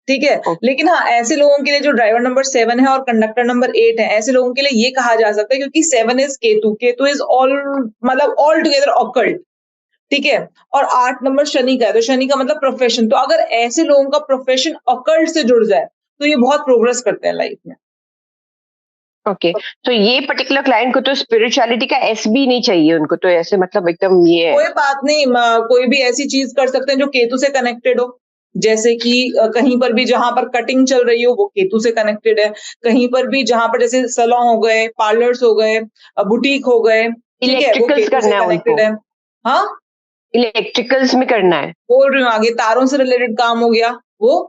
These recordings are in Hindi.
ठीक है। ओके। लेकिन हाँ, ऐसे लोगों के लिए जो ड्राइवर नंबर 7 है और कंडक्टर नंबर 8 है, ऐसे लोगों के लिए ये कहा जा सकता है क्योंकि 7 is Ketu, Ketu is all मतलब ऑल टुगेदर ऑकल्ट, ठीक है। और 8 नंबर शनि का है, तो शनि का मतलब प्रोफेशन। तो अगर ऐसे लोगों का प्रोफेशन ऑकल्ट से जुड़ जाए तो ये बहुत प्रोग्रेस करते हैं लाइफ में। ओके, तो ये पर्टिकुलर क्लाइंट को तो स्पिरिचुअलिटी का एस भी नहीं चाहिए, उनको तो ऐसे मतलब एकदम ये है। कोई बात नहीं, कोई भी ऐसी चीज कर सकते हैं जो केतु से कनेक्टेड हो। जैसे कि कहीं पर भी जहां पर कटिंग चल रही हो वो केतु से कनेक्टेड है। कहीं पर भी जहां पर जैसे सैलून हो गए, पार्लर्स हो गए, बुटीक हो गए, ठीक है, वो इलेक्ट्रिकल्स केतु से करना है कनेक्टेड उनको, है। हाँ, इलेक्ट्रिकल्स में करना है। बोल रही हूँ, आगे तारों से रिलेटेड काम हो गया, वो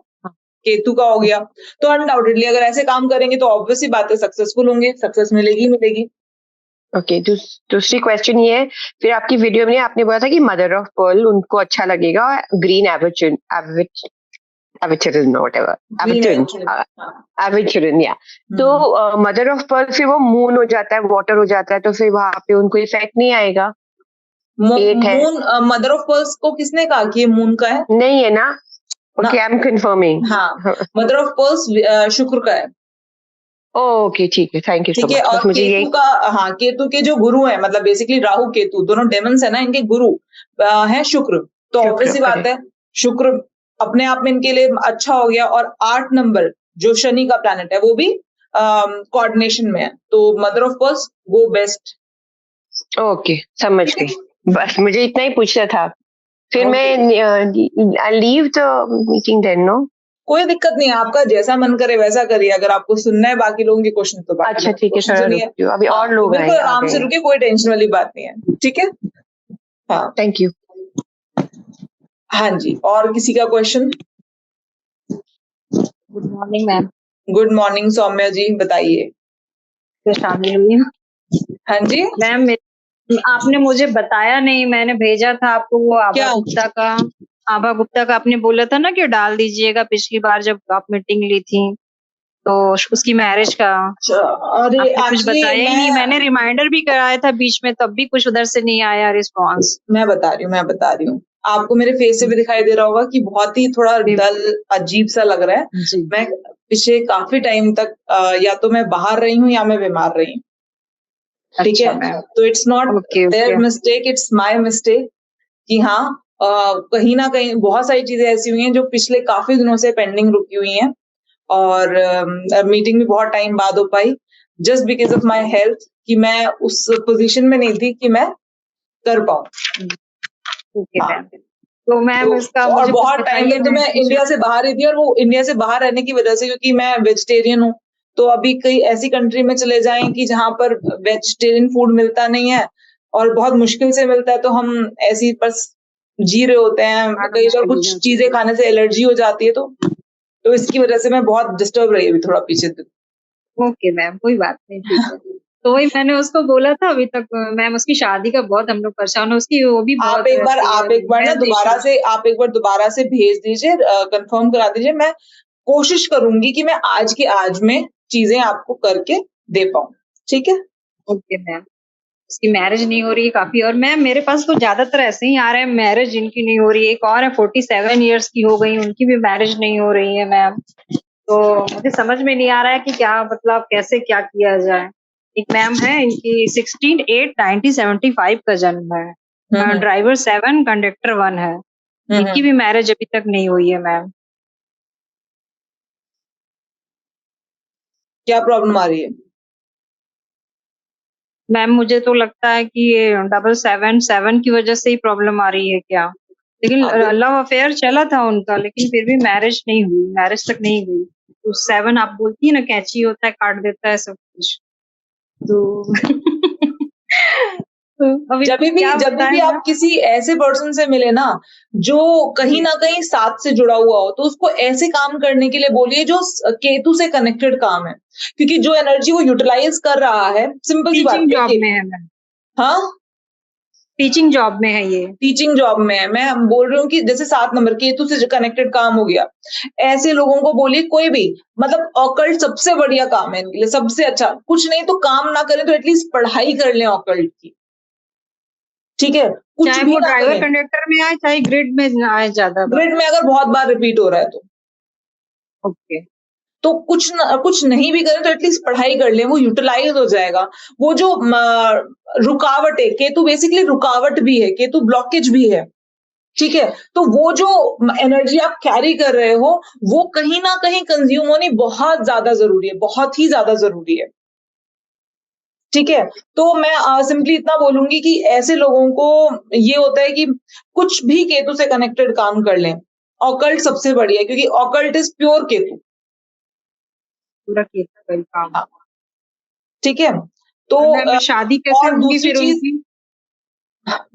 केतु का हो गया। तो अनडाउटेडली अगर ऐसे काम करेंगे तो ऑब्वियसली बात है सक्सेसफुल होंगे, सक्सेस मिलेगी ही मिलेगी। ओके, दूसरी क्वेश्चन ये है, फिर आपकी वीडियो में आपने बोला था कि मदर ऑफ पर्ल उनको अच्छा लगेगा, ग्रीन एविचुन, एविचुरन व्हाटएवर, ग्रीन एविचुन, एंड हाँ। एविचुरन या। तो मदर ऑफ पर्ल फिर वो मून हो जाता है, वाटर हो जाता है, तो फिर वहां पे उनको इफेक्ट नहीं आएगा। एट है, मून मदर ऑफ पर्ल्स को किसने कहा कि ये मून का है? नहीं है ना? ना, ओके, आई एम कंफर्मिंग। हाँ, मदर ऑफ पर्ल्स शुक्र का है, ओके, ठीक है, थैंक यू सो ठीक है। मच, और बस मुझे केतु यही। का, हाँ, केतु के जो गुरु है मतलब बेसिकली राहु केतु दोनों डेमन्स है ना, इनके गुरु है शुक्र। तो ऑब्वियस शुक्र, सी बात करेक्ट। है, शुक्र अपने आप में इनके लिए अच्छा हो गया। और 8 नंबर जो शनि का प्लैनेट है वो भी कोऑर्डिनेशन में है, तो मदर ऑफ पर्ल्स वो बेस्ट। ओके, समझ ठीक है, गई, बस मुझे इतना ही पूछना था। फिर ओके, मैं leave the meeting then, no? कोई दिक्कत नहीं है, आपका जैसा मन करे वैसा करिए। अगर आपको सुनना है बाकी लोगों के क्वेश्चन तो बाकी अच्छा लोगों के ठीक है, क्वेश्चन थोड़ा सुनिए। रुकिए, अभी हाँ, और तो लोग बिल्कुल आए आ आराम गए से हैं। रुकिए, कोई टेंशन वाली बात नहीं है, ठीक है। हाँ, थैंक यू। हाँ जी, और किसी का question? Good morning ma'am. Good morning Saumya ji, बताइए। हाँ जी, मैम आपने मुझे बताया नहीं, मैंने भेजा था आपको वो आभा क्या? गुप्ता का। आभा गुप्ता का आपने बोला था ना कि डाल दीजिएगा, पिछली बार जब आप मीटिंग ली थी तो उसकी मैरिज का अरे आपने कुछ एक्चुअली बताया ही नहीं। मैंने रिमाइंडर भी कराया था बीच में, तब भी कुछ उधर से नहीं आया रिस्पॉन्स। मैं बता रही हूँ, आपको मेरे फेस से भी दिखाई दे रहा होगा कि बहुत ही थोड़ा डल अजीब सा लग रहा है। जी मैं पिछले काफी टाइम तक या तो मैं बाहर रही हूँ या मैं बीमार रही हूँ, ठीक अच्छा है। मैम, तो it's not okay there okay. Mistake, it's my mistake कि हाँ, कहीं ना कहीं बहुत सारी चीजें ऐसी हुई हैं जो पिछले काफी दिनों से पेंडिंग रुकी हुई हैं। और मीटिंग भी बहुत टाइम बाद हो पाई, just because of my health, कि मैं उस पोजीशन में नहीं थी कि मैं कर पाऊँ। ठीक है हाँ, मैम। तो मैम इसका और मुझे कुछ बहुत टाइम बताइए, तक तो मैं मैं कुछ। इंडिया से बाहर ही थी, और वो इंडिया से बाहर रहने की वजह से, क्योंकि मैं वेजिटेरियन हूँ, तो अभी कई ऐसी कंट्री में चले जाएं कि जहां पर वेजिटेरियन फूड मिलता नहीं है और बहुत मुश्किल से मिलता है, तो हम ऐसी बस जी रहे होते हैं। खाना कई बार मुश्किल हो कुछ जाती चीजें खाने से एलर्जी हो जाती है, तो इसकी वजह से मैं बहुत डिस्टर्ब रही अभी थोड़ा पीछे तक। है। ओके मैम, कोई बात नहीं, ठीक है। तो वही मैंने उसको बोला था, अभी तक मैम उसकी शादी का बहुत हम लोग परेशान है, उसकी वो भी बहुत रहती है आप एक बार ना हेल्थ इश्यूज। आप एक बार दोबारा से भेज दीजिए, कंफर्म करा दीजिए। मैं कोशिश करूंगी कि मैं आज के आज में चीजें आपको करके दे पाऊं, ठीक है। Okay ma'am. उसकी मैरिज नहीं हो रही है काफी, और मैम मेरे पास तो ज्यादातर ऐसे ही आ रहे हैं, मैरिज जिनकी नहीं हो रही है। एक और है 47 ईयर्स की हो गई, उनकी भी मैरिज नहीं हो रही है मैम। तो मुझे समझ में नहीं आ रहा है कि क्या मतलब कैसे क्या किया जाए। एक मैम है, इनकी 16/8/1975 का जन्म है, हम्म, ड्राइवर 7, कंडक्टर 1 है। इनकी हम्म। भी मैरिज अभी तक नहीं हुई है मैम। क्या प्रॉब्लम आ रही है? मैम मुझे तो लगता है कि ये 777 की वजह से ही प्रॉब्लम आ रही है क्या। लेकिन आप लव अफेयर चला था उनका, लेकिन फिर भी मैरिज नहीं हुई, मैरिज तक नहीं गई। तो 7 आप बोलती है ना, कैची होता है, काट देता है सब कुछ। तो तो अभी क्या जब भी बताएं आप मैम। किसी ऐसे पर्सन से मिले ना जो कहीं जी ना कहीं साथ से जुड़ा हुआ हो, तो उसको ऐसे काम करने के लिए बोलिए जो केतु से कनेक्टेड काम है, क्योंकि जो एनर्जी वो यूटिलाइज कर रहा है, सिंपल सी बात टीचिंग जॉब देखिए। में है मैम, हाँ, टीचिंग जॉब में है ये। टीचिंग जॉब में है। मैं बोल रही हूँ कि जैसे 7 नंबर केतु से कनेक्टेड काम हो गया, ऐसे लोगों को बोलिए कोई भी, मतलब ऑकल्ट सबसे बढ़िया काम है इनके लिए, सबसे अच्छा। कुछ नहीं तो काम ना करें तो एटलीस्ट पढ़ाई कर लें ऑकल्ट की, ठीक है, कुछ चाहे भी वो ना ड्राइवर करें। कंडक्टर में आए, चाहे ग्रिड में आए ज्यादा बार। ग्रिड में अगर बहुत बार रिपीट हो रहा है तो, ओके। तो कुछ नहीं भी करें तो एटलीस्ट पढ़ाई कर लें, वो यूटिलाइज हो जाएगा। वो जो रुकावट है, केतु बेसिकली रुकावट भी है, केतु ब्लॉकेज भी है, ठीक है? तो वो जो एनर्जी आप कैरी कर रहे हो, वो कहीं ना कहीं कंज्यूम होनी बहुत ज्यादा जरूरी है, बहुत ही ज्यादा जरूरी है, ठीक है? तो मैं सिंपली इतना बोलूंगी कि ऐसे लोगों को ये होता है कि कुछ भी केतु से कनेक्टेड काम कर लें। ऑकल्ट सबसे बढ़िया है, क्योंकि ऑकल्ट इज प्योर केतु। पूरा किया था कल काम। हाँ, ठीक है? तो और मैम शादी कैसे और होगी दूसरी फिर चीज उनकी?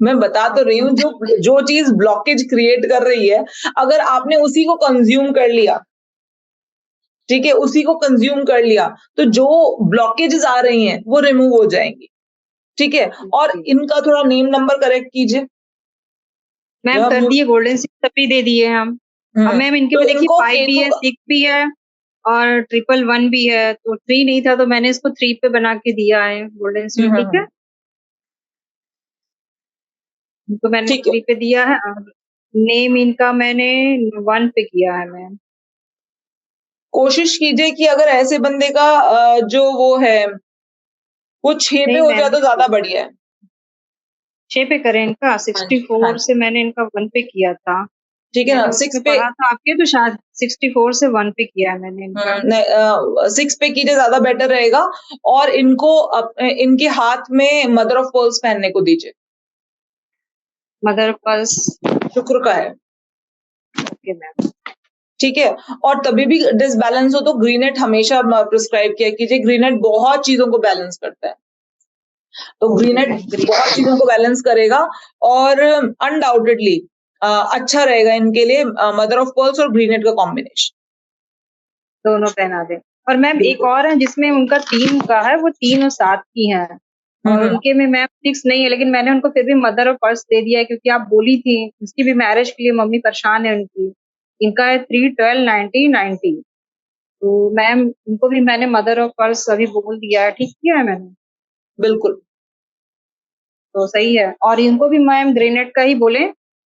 मैं बता तो रही हूँ, जो जो चीज ब्लॉकेज क्रिएट कर रही है, अगर आपने उसी को कंज्यूम कर लिया, ठीक है, उसी को कंज्यूम कर लिया, तो जो ब्लॉकेजेस आ रही हैं वो रिमूव हो जाएंगी, ठीक है? और इनका थोड़ा नेम नंबर करेक्ट कीजिए। मैम जब कर हम दिए, गोल्डन सिक्स तभी दे दिए हम। अब मैम इनके तो में देखिए इनको 5 भी केतु है, 6 भी है और 111 भी है, तो 3 नहीं था तो मैंने इसको 3 पे बना के दिया है गोल्डन स्वीट, ठीक है? इनको मैंने ठीक है, 3 पे दिया है और नेम इनका मैंने 1 पे किया है मैम। कोशिश कीजिए कि अगर ऐसे बंदे का जो वो है वो 6 पे नहीं हो जाए मैम, तो ज्यादा बढ़िया है। 6 पे करें इनका, हाँ जी, हाँ 64 जी, से मैंने इनका 1 पे किया था। ठीक है ना? मैंने 6 उसमें पे पढ़ा था आपके, तो शायद 64 से 1 पे किया है मैंने इनका। नहीं, 6 पे कीजिए, ज्यादा बेटर रहेगा। और इनको इनके हाथ में मदर ऑफ पर्ल्स पहनने को दीजिए, मदर पर्स। शुक्र का है, ओके मैम। ठीक है? और तभी भी डिसबैलेंस हो तो ग्रीनेट हमेशा प्रिस्क्राइब किया कीजिए। ग्रीनेट बहुत चीजों को बैलेंस करता है, तो ग्रीनेट बहुत चीजों को बैलेंस करेगा। और अनडाउटेडली अच्छा रहेगा इनके लिए मदर ऑफ पर्ल्स और ग्रीनेट का कॉम्बिनेशन। दोनों पहना दें। और मैम एक बिल्कुल। और है जिसमें उनका 3 का है, वो 3 और 7 की है और हम्म उनके में मैम 6 नहीं है, लेकिन मैंने उनको फिर भी मदर और पर्स दे दिया है क्योंकि आप बोली थी उसकी भी मैरिज के लिए मम्मी परेशान है उनकी। इनका है 3, 12, 90, 90। तो मैम इनको भी मैंने मदर और पर्स अभी बोल दिया है, ठीक किया है मैंने, बिल्कुल। तो सही है। और इनको भी मैम ग्रेनेड का ही बोले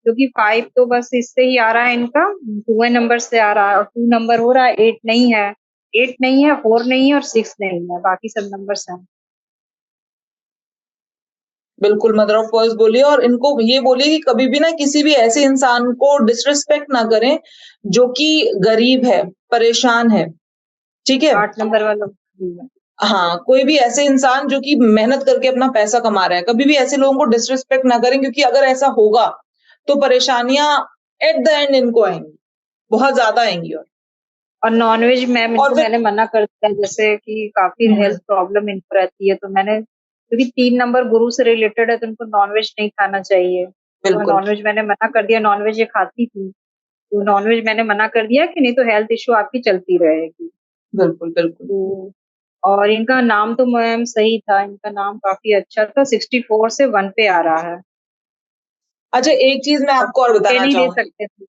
क्योंकि 5 तो बस इससे ही आ रहा है इनका, 2 नंबर से आ रहा है और 2 नंबर हो रहा है, 8 नहीं है, 8 नहीं है, 4 नहीं है और 6 नहीं है, बाकी सब नंबर्स हैं। बिल्कुल मदर ऑफ पर्ल्स बोलिए, और इनको ये बोलिए कि कभी भी ना किसी भी ऐसे इंसान को डिसरिस्पेक्ट ना करें जो कि गरीब है, परेशान है, ठीक है? 8 नंबर वाला भी है। हाँ, कोई भी ऐसे इंसान जो कि मेहनत करके अपना पैसा कमा रहा है, कभी भी ऐसे लोगों को डिसरिस्पेक्ट ना करें, क्योंकि अगर ऐसा होगा तो परेशानियां एट द एंड इनको आएंगी, बहुत ज्यादा आएंगी। और नॉनवेज मैम और इनको फिर मैंने मना कर दिया, जैसे कि काफी हम्म, हेल्थ प्रॉब्लम इनको रहती है, तो मैंने क्योंकि 3 नंबर गुरु से रिलेटेड है तो इनको नॉनवेज नहीं खाना चाहिए, तो बिल्कुल नॉनवेज मैंने मना कर दिया। नॉनवेज ये खाती थी, तो नॉनवेज मैंने मना कर दिया कि नहीं तो हेल्थ इश्यू आपकी चलती रहेगी। बिल्कुल बिल्कुल। तो और इनका नाम तो मैम सही था, इनका नाम काफी अच्छा था, 64 से 1 पे आ रहा है। अच्छा, एक चीज मैं और आपको और दे बताना नहीं दे चाहूंगी। सकते थे,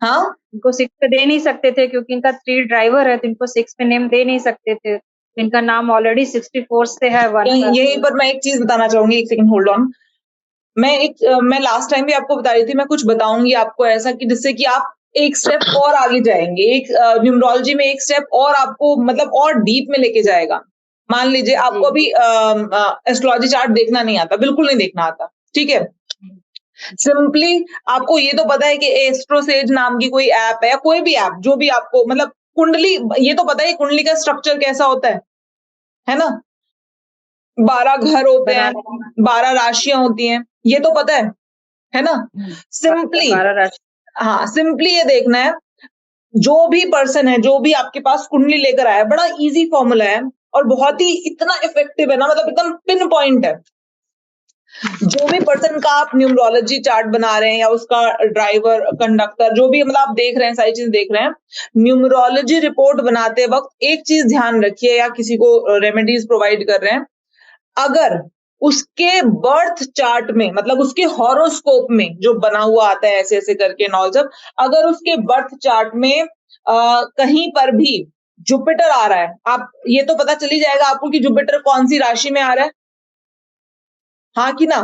हाँ, इनको 6 पे दे नहीं सकते थे क्योंकि इनका 3 ड्राइवर है, तो इनको 6 पे नेम दे नहीं सकते थे, तो इनका नाम ऑलरेडी 64 से है 1 यहीं का। यहीं पर मैं एक चीज बताना चाहूंगी, एक सेकंड होल्ड ऑन। मैं लास्ट टाइम भी आपको बता रही थी, मैं कुछ बताऊंगी आपको ऐसा कि जिससे कि आप एक स्टेप और आगे जाएंगे, एक न्यूमरोलॉजी में एक स्टेप और आपको मतलब और डीप में लेके जाएगा। मान लीजिए जी। आपको अभी एस्ट्रोलॉजी चार्ट देखना नहीं आता, बिल्कुल नहीं देखना आता, ठीक है? सिंपली आपको ये तो पता है कि एस्ट्रोसेज नाम की कोई ऐप है, या कोई भी ऐप जो भी आपको मतलब कुंडली, ये तो पता है कि कुंडली का स्ट्रक्चर कैसा होता है ना? 12 घर होते बना हैं, 12 राशियां होती हैं, ये तो पता है ना? सिंपली 12 राशि। हाँ, सिंपली ये देखना है, जो भी पर्सन है, जो भी आपके पास कुंडली लेकर आया है, बड़ा इजी फॉर्मूला है और बहुत ही इतना इफेक्टिव है ना, मतलब एकदम पिन पॉइंट है। जो भी पर्सन का आप न्यूमरोलॉजी चार्ट बना रहे हैं या उसका ड्राइवर, कंडक्टर, जो भी मतलब आप देख रहे हैं, सारी चीजें देख रहे हैं, न्यूमरोलॉजी रिपोर्ट बनाते वक्त एक चीज ध्यान रखिए, या किसी को रेमेडीज प्रोवाइड कर रहे हैं, अगर उसके बर्थ चार्ट में मतलब उसके हॉरोस्कोप में जो बना हुआ आता है ऐसे ऐसे करके नॉल सब, अगर उसके बर्थ चार्ट में कहीं पर भी जुपिटर आ रहा है, आप ये तो पता चली जाएगा आपको कि जुपिटर कौन सी राशि में आ रहा है, हाँ कि ना?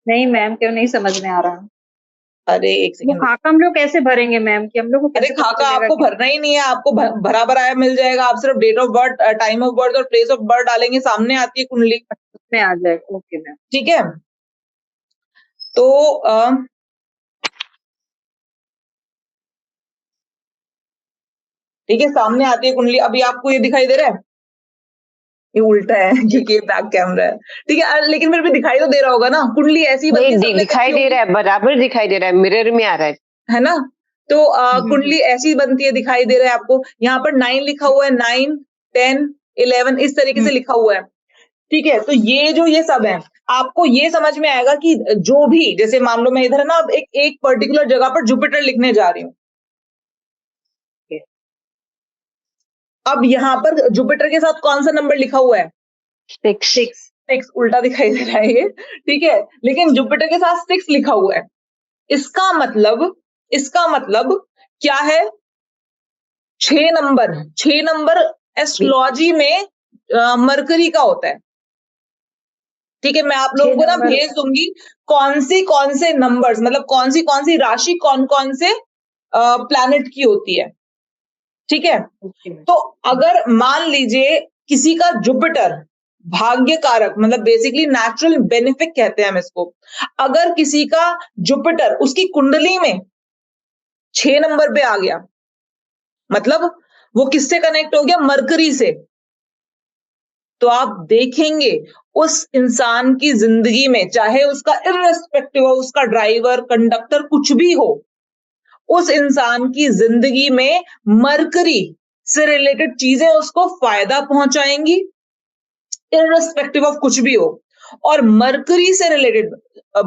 नहीं मैम, क्यों नहीं समझ में आ रहा? अरे एक वो सेकंड, खाका हम लोग कैसे भरेंगे मैम, कि हम लोग को अरे कैसे पता खाका चलेगा आपको कि भरना ही नहीं है, आपको भरा भराया मिल जाएगा। आप सिर्फ date of birth, time of birth और प्लेस ऑफ बर्थ डालेंगे, सामने आती है कुंडली। उसमें आ जाएगा? Okay ma'am. ठीक है, तो ठीक है, सामने आती है कुंडली। अभी आपको ये दिखाई दे रहा है, ये उल्टा है क्योंकि ये बैक कैमरा है। ठीक है, लेकिन फिर भी दिखाई तो दे रहा होगा ना, कुंडली ऐसी बनती है, नहीं, सबने दिखाई देखी दे होगी, रहा है, बराबर दिखाई दे रहा है, मिरर में आ रहा है ना। तो हम्म, कुंडली ऐसी बनती है, दिखाई दे रहा है आपको, यहाँ पर 9 लिखा हुआ है, 9, 10, 11 इस तरीके से लिखा हुआ है। ठीक है, तो ये सब है, आपको ये समझ में आएगा कि जो भी, जैसे मान लो मैं इधर है ना, अब एक पर्टिकुलर जगह पर जुपिटर लिखने जा रही हूँ। अब यहाँ पर जुपिटर के साथ कौन सा नंबर लिखा हुआ है? 6। 6 उल्टा दिखाई दे रहा है ये, ठीक है, लेकिन जुपिटर के साथ 6 लिखा हुआ है। इसका मतलब क्या है? 6 नंबर एस्ट्रोलॉजी में मरकरी का होता है। ठीक है, मैं आप लोगों को ना भेज दूंगी कौन से नंबर्स, मतलब कौन सी राशि कौन से प्लैनेट की होती है। ठीक है, तो अगर मान लीजिए किसी का जुपिटर भाग्य कारक, मतलब बेसिकली नेचुरल बेनिफिक कहते हैं हम इसको, अगर किसी का जुपिटर उसकी कुंडली में 6 नंबर पे आ गया, मतलब वो किससे कनेक्ट हो गया? मरकरी से। तो आप देखेंगे उस इंसान की जिंदगी में, चाहे उसका इर्रेस्पेक्टिव हो, उसका ड्राइवर, कंडक्टर कुछ भी हो, उस इंसान की जिंदगी में मरकरी से रिलेटेड चीजें उसको फायदा पहुंचाएंगी, इर्रेस्पेक्टिव ऑफ कुछ भी हो। और मरकरी से रिलेटेड,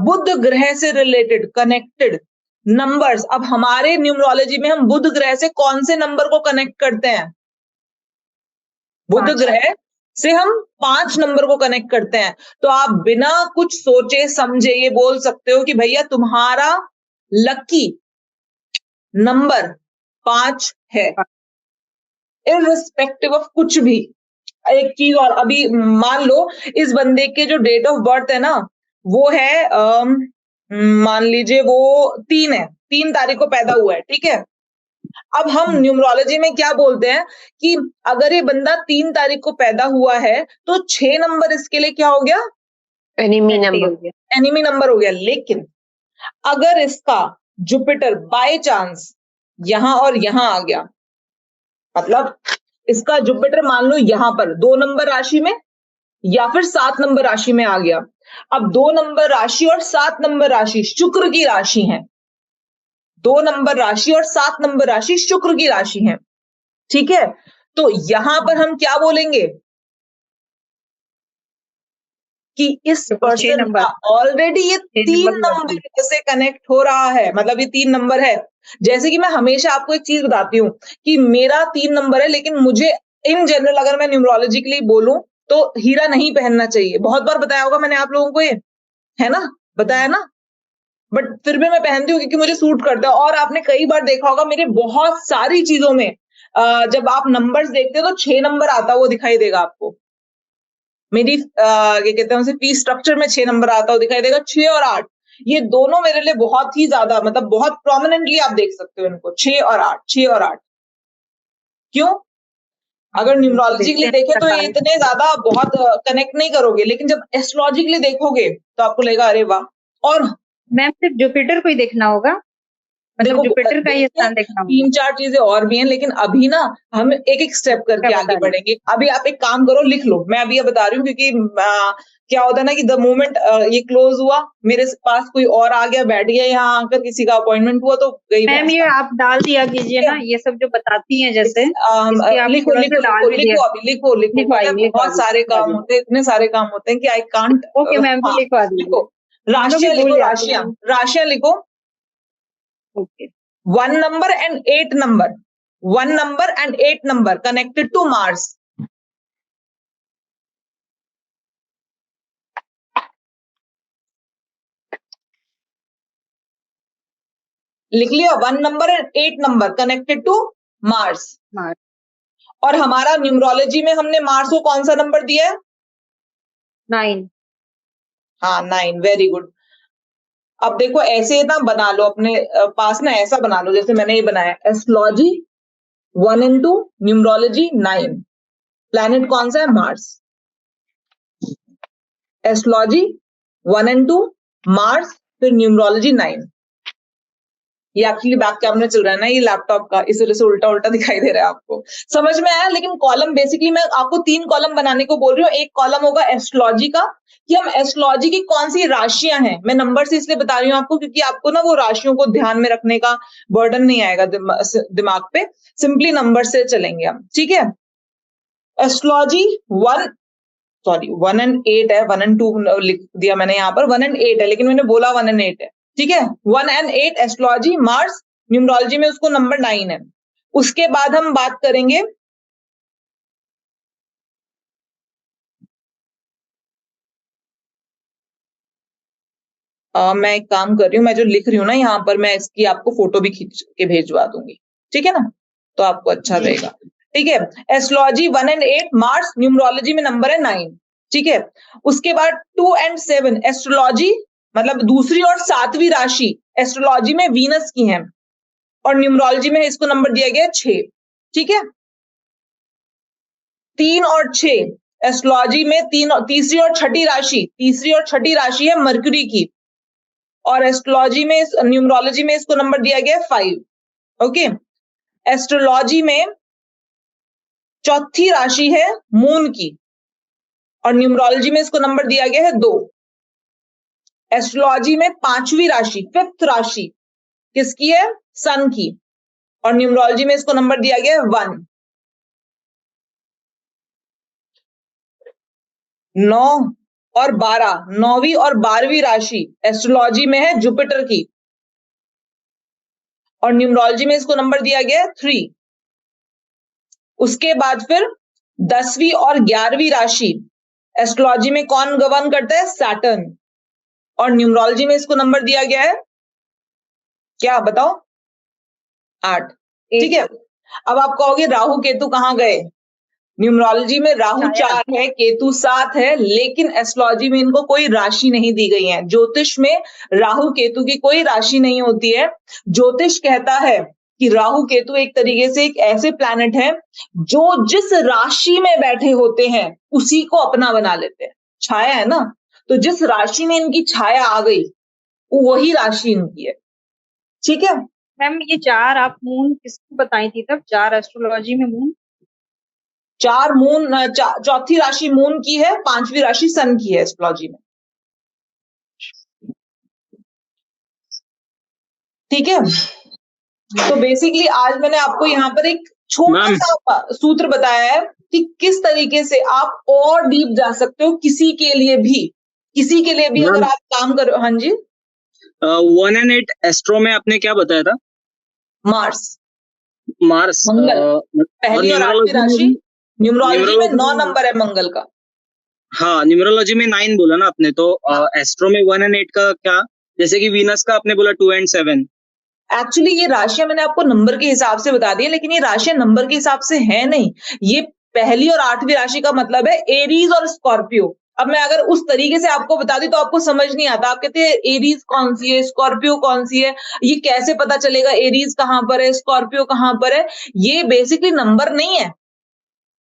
बुध ग्रह से रिलेटेड कनेक्टेड नंबर्स, अब हमारे न्यूमरोलॉजी में हम बुध ग्रह से कौन से नंबर को कनेक्ट करते हैं? बुध ग्रह से हम 5 नंबर को कनेक्ट करते हैं। तो आप बिना कुछ सोचे समझे ये बोल सकते हो कि भैया तुम्हारा लकी नंबर 5 है, इररिस्पेक्टिव ऑफ कुछ भी। एक चीज और, अभी मान लो इस बंदे के जो डेट ऑफ बर्थ है ना, वो है मान लीजिए वो 3 तारीख को पैदा हुआ है। ठीक है, अब हम न्यूमरोलॉजी में क्या बोलते हैं कि अगर ये बंदा 3 तारीख को पैदा हुआ है तो 6 नंबर इसके लिए क्या हो गया? Enemy number. एनिमी नंबर हो गया। लेकिन अगर इसका जुपिटर बाय चांस यहां और यहां आ गया, मतलब इसका जुपिटर मान लो यहां पर 2 नंबर राशि में या फिर 7 नंबर राशि में आ गया। अब 2 नंबर राशि और 7 नंबर राशि शुक्र की राशि है। 2 नंबर राशि और 7 नंबर राशि शुक्र की राशि है। ठीक है, तो यहां पर हम क्या बोलेंगे कि इस पर्सन का ऑलरेडी ये 3 नंबर से कनेक्ट हो रहा है, मतलब ये 3 नंबर है। जैसे कि मैं हमेशा आपको एक चीज बताती हूँ कि मेरा 3 नंबर है, लेकिन मुझे इन जनरल अगर मैं न्यूमरोलॉजी के लिए बोलूं तो हीरा नहीं पहनना चाहिए। बहुत बार बताया होगा मैंने आप लोगों को, ये है ना, बताया ना, बट फिर भी मैं पहनती हूँ क्योंकि मुझे सूट करता है। और आपने कई बार देखा होगा मेरे बहुत सारी चीजों में जब आप नंबर्स देखते हो तो 6 नंबर आता हुआ दिखाई देगा आपको। मेरी ये कहते हैं उसे फीस स्ट्रक्चर में 6 नंबर आता हुआ दिखाई देगा। 6 और 8 ये दोनों मेरे लिए बहुत ही ज्यादा, मतलब बहुत प्रोमिनेंटली आप देख सकते हो इनको, 6 और 8, 6 और 8। क्यों? अगर न्यूमरोलॉजी के लिए देखें तो ये इतने ज्यादा बहुत कनेक्ट नहीं करोगे, लेकिन जब एस्ट्रोलॉजी के लिए देखोगे तो आपको लगेगा अरे वाह। और मैम सिर्फ जुपिटर को ही देखना होगा, मतलब जुपिटर का ही स्थान देखना होगा? 3-4 चीजें और भी हैं, लेकिन अभी ना हम एक एक स्टेप करके आगे बढ़ेंगे। अभी आप एक काम करो, लिख लो, मैं अभी ये बता रही हूँ क्योंकि क्या होता है ना कि द मोमेंट ये क्लोज हुआ, मेरे पास कोई और आ गया, बैठ गया यहाँ आकर, किसी का अपॉइंटमेंट हुआ तो गई। मैम ये आप डाल दिया कीजिए ना, ये सब जो बताती हैं जैसे लिखो अभी बहुत सारे काम होते हैं, इतने सारे काम होते हैं कि आई कांट। ओके मैम, तो लिखवा दीजिए। लिखो राशियां, लिखो राशियां लिखो। Okay, 1 number and 8 number, 1 number and 8 number connected to Mars. लिख लिया, 1 number and 8 number connected to Mars. और हमारा न्यूमरोलॉजी में हमने मार्स को कौन सा नंबर दिया है? 9। हाँ 9, वेरी गुड। अब देखो ऐसे ना बना लो अपने पास ना, ऐसा बना लो जैसे मैंने ये बनाया, एस्ट्रोलॉजी 1 and 2, न्यूमरोलॉजी 9, प्लैनेट कौन सा है? मार्स। एस्ट्रोलॉजी 1 and 2, मार्स, फिर न्यूमरोलॉजी 9। ये एक्चुअली बैक कैमरा चल रहा है ना ये लैपटॉप का, इस वजह से उल्टा उल्टा दिखाई दे रहा है आपको। समझ में आया? लेकिन कॉलम बेसिकली मैं आपको 3 कॉलम बनाने को बोल रही हूँ। एक कॉलम होगा एस्ट्रोलॉजी का, कि हम एस्ट्रोलॉजी की कौन सी राशियां हैं। मैं नंबर से इसलिए बता रही हूँ आपको क्योंकि आपको ना वो राशियों को ध्यान में रखने का बर्डन नहीं आएगा दिमाग पे, सिंपली नंबर से चलेंगे हम, ठीक है। एस्ट्रोलॉजी 1 and 8 है, 1 and 2 लिख दिया मैंने यहाँ पर, 1 and 8 है, लेकिन मैंने बोला 1 and 8 है, ठीक है। 1 and 8 एस्ट्रोलॉजी, मार्स, न्यूमरोलॉजी में उसको नंबर 9 है। उसके बाद हम बात करेंगे मैं एक काम कर रही हूँ, मैं जो लिख रही हूँ ना यहाँ पर, मैं इसकी आपको फोटो भी खींच के भेजवा दूंगी, ठीक है ना, तो आपको अच्छा रहेगा, ठीक है। एस्ट्रोलॉजी 1 and 8 मार्स, न्यूमरोलॉजी में नंबर है 9, ठीक है। उसके बाद 2 and 7 एस्ट्रोलॉजी मतलब दूसरी और 7वीं राशि एस्ट्रोलॉजी में वीनस की है, और न्यूमरोलॉजी में इसको नंबर दिया गया 6, ठीक है। 3 और 6 एस्ट्रोलॉजी में तीसरी और छठी राशि है मरकरी की, और एस्ट्रोलॉजी में न्यूमरोलॉजी में इसको नंबर दिया गया है 5, ओके। एस्ट्रोलॉजी में चौथी राशि है मून की, और न्यूमरोलॉजी में इसको नंबर दिया गया है 2। एस्ट्रोलॉजी में 5वीं राशि, 5th राशि किसकी है? सन की, और न्यूमरोलॉजी में इसको नंबर दिया गया है 1। 9 और 12, 9वीं और 12वीं राशि एस्ट्रोलॉजी में है जुपिटर की, और न्यूमरोलॉजी में इसको नंबर दिया गया है 3। उसके बाद फिर 10वीं और 11वीं राशि एस्ट्रोलॉजी में कौन गवर्न करता है? सैटर्न, और न्यूमरोलॉजी में इसको नंबर दिया गया है क्या बताओ? 8, ठीक है। अब आप कहोगे राहु केतु कहाँ गए? न्यूमरोलॉजी में राहु 4 है, केतु 7 है, लेकिन एस्ट्रोलॉजी में इनको कोई राशि नहीं दी गई है। ज्योतिष में राहु केतु की कोई राशि नहीं होती है। ज्योतिष कहता है कि राहु केतु एक तरीके से एक ऐसे प्लैनेट है जो जिस राशि में बैठे होते हैं उसी को अपना बना लेते हैं। छाया है ना, तो जिस राशि में इनकी छाया आ गई वही राशि इनकी है, ठीक है। मैम ये 4 आप मून किसको बताई थी तब? 4 एस्ट्रोलॉजी में मून? 4 मून, चौथी राशि मून की है, 5वीं राशि सन की है एस्ट्रोलॉजी में, ठीक है। तो बेसिकली आज मैंने आपको यहाँ पर एक छोटा सा सूत्र बताया है कि किस तरीके से आप और डीप जा सकते हो किसी के लिए भी अगर आप काम करो। हाँ जी। 1 and 8 एस्ट्रो में आपने क्या बताया था? मार्स मंगल, पहली और 8वीं राशि। न्यूमरोलॉजी में 9 नंबर है मंगल का। हाँ, न्यूमरोलॉजी में 9 बोला ना आपने, तो एस्ट्रो में 1 and 8 का क्या? जैसे कि वीनस का आपने बोला 2 and 7। एक्चुअली ये राशियां मैंने आपको नंबर के हिसाब से बता दी है, लेकिन ये राशियां नंबर के हिसाब से है नहीं। ये पहली और 8वीं राशि का मतलब है एरीज और स्कॉर्पियो। अब मैं अगर उस तरीके से आपको बता दी तो आपको समझ नहीं आता। आप कहते हैं एरीज कौन सी है, स्कॉर्पियो कौन सी है, ये कैसे पता चलेगा एरीज कहां पर है, स्कॉर्पियो कहां पर है? ये बेसिकली नंबर नहीं है,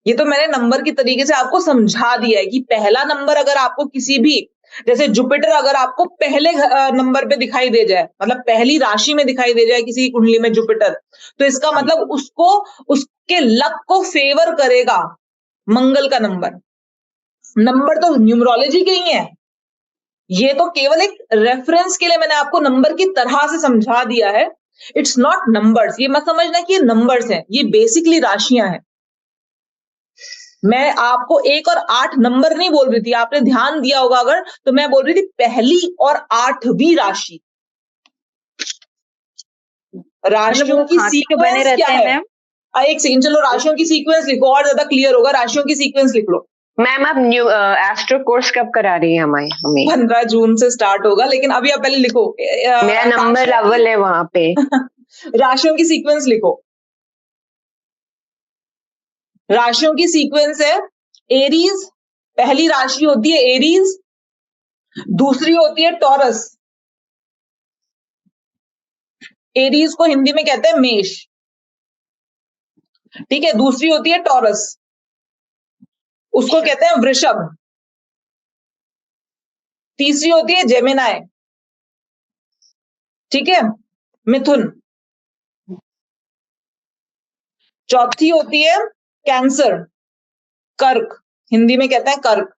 ये तो मैंने नंबर की तरीके से आपको समझा दिया है कि पहला नंबर अगर आपको किसी भी, जैसे जुपिटर अगर आपको पहले नंबर पे दिखाई दे जाए, मतलब पहली राशि में दिखाई दे जाए किसी कुंडली में जुपिटर, तो इसका मतलब उसको उसके लक को फेवर करेगा मंगल का नंबर। नंबर तो न्यूमरोलॉजी के ही है, ये तो केवल एक रेफरेंस के लिए मैंने आपको नंबर की तरह से समझा दिया है। इट्स नॉट नंबर्स, ये मत समझना कि ये नंबर्स हैं, ये बेसिकली राशियां हैं। मैं आपको 1 और 8 नंबर नहीं बोल रही थी, आपने ध्यान दिया होगा अगर, तो मैं बोल रही थी पहली और 8वीं राशि। राशियों की सीक्वेंस क्या है? एक सेकंड, चलो राशियों की सीक्वेंस लिखो और ज्यादा क्लियर होगा। राशियों की सीक्वेंस लिख लो। मैम आप न्यू एस्ट्रो कोर्स कब करा रही है हमें? 15 जून से स्टार्ट होगा, लेकिन अभी आप पहले लिखो। मेरा नंबर अव्वल है वहां पे। राशियों की सीक्वेंस लिखो। राशियों की सीक्वेंस है एरीज, पहली राशि होती है एरीज, दूसरी होती है टॉरस, एरीज को हिंदी में कहते हैं मेष, ठीक है। दूसरी होती है टॉरस, उसको कहते हैं वृषभ। तीसरी होती है जेमिनाई, ठीक है, मिथुन। चौथी होती है कैंसर, कर्क, हिंदी में कहते हैं कर्क।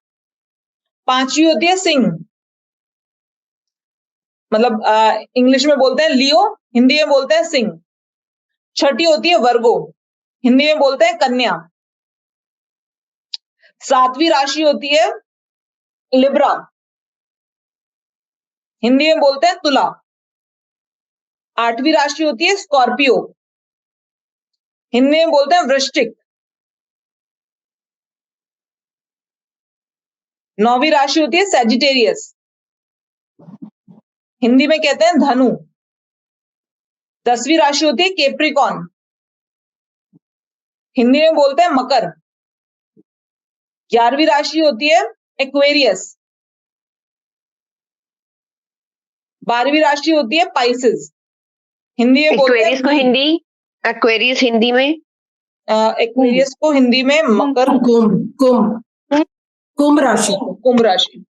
पांचवी होती है सिंह, मतलब इंग्लिश में बोलते हैं लियो, हिंदी में बोलते हैं सिंह। छठी होती है वर्गो, हिंदी में बोलते हैं कन्या। सातवीं राशि होती है लिब्रा, हिंदी में बोलते हैं तुला। आठवीं राशि होती है स्कॉर्पियो, हिंदी में बोलते हैं वृश्चिक। नौवीं राशि होती है सैजिटेरियस, हिंदी में कहते हैं धनु। 10वीं राशि होती है कैप्रिकॉर्न, हिंदी में बोलते हैं मकर। 11वीं राशि होती है एक्वेरियस। 12वीं राशि होती है पाइसेस, हिंदी में बोलते हैं एक्वेरियस को हिंदी, एक्वेरियस हिंदी में एक्वेरियस को हिंदी में मकर, कुंभ राशि। कुंभ राशि।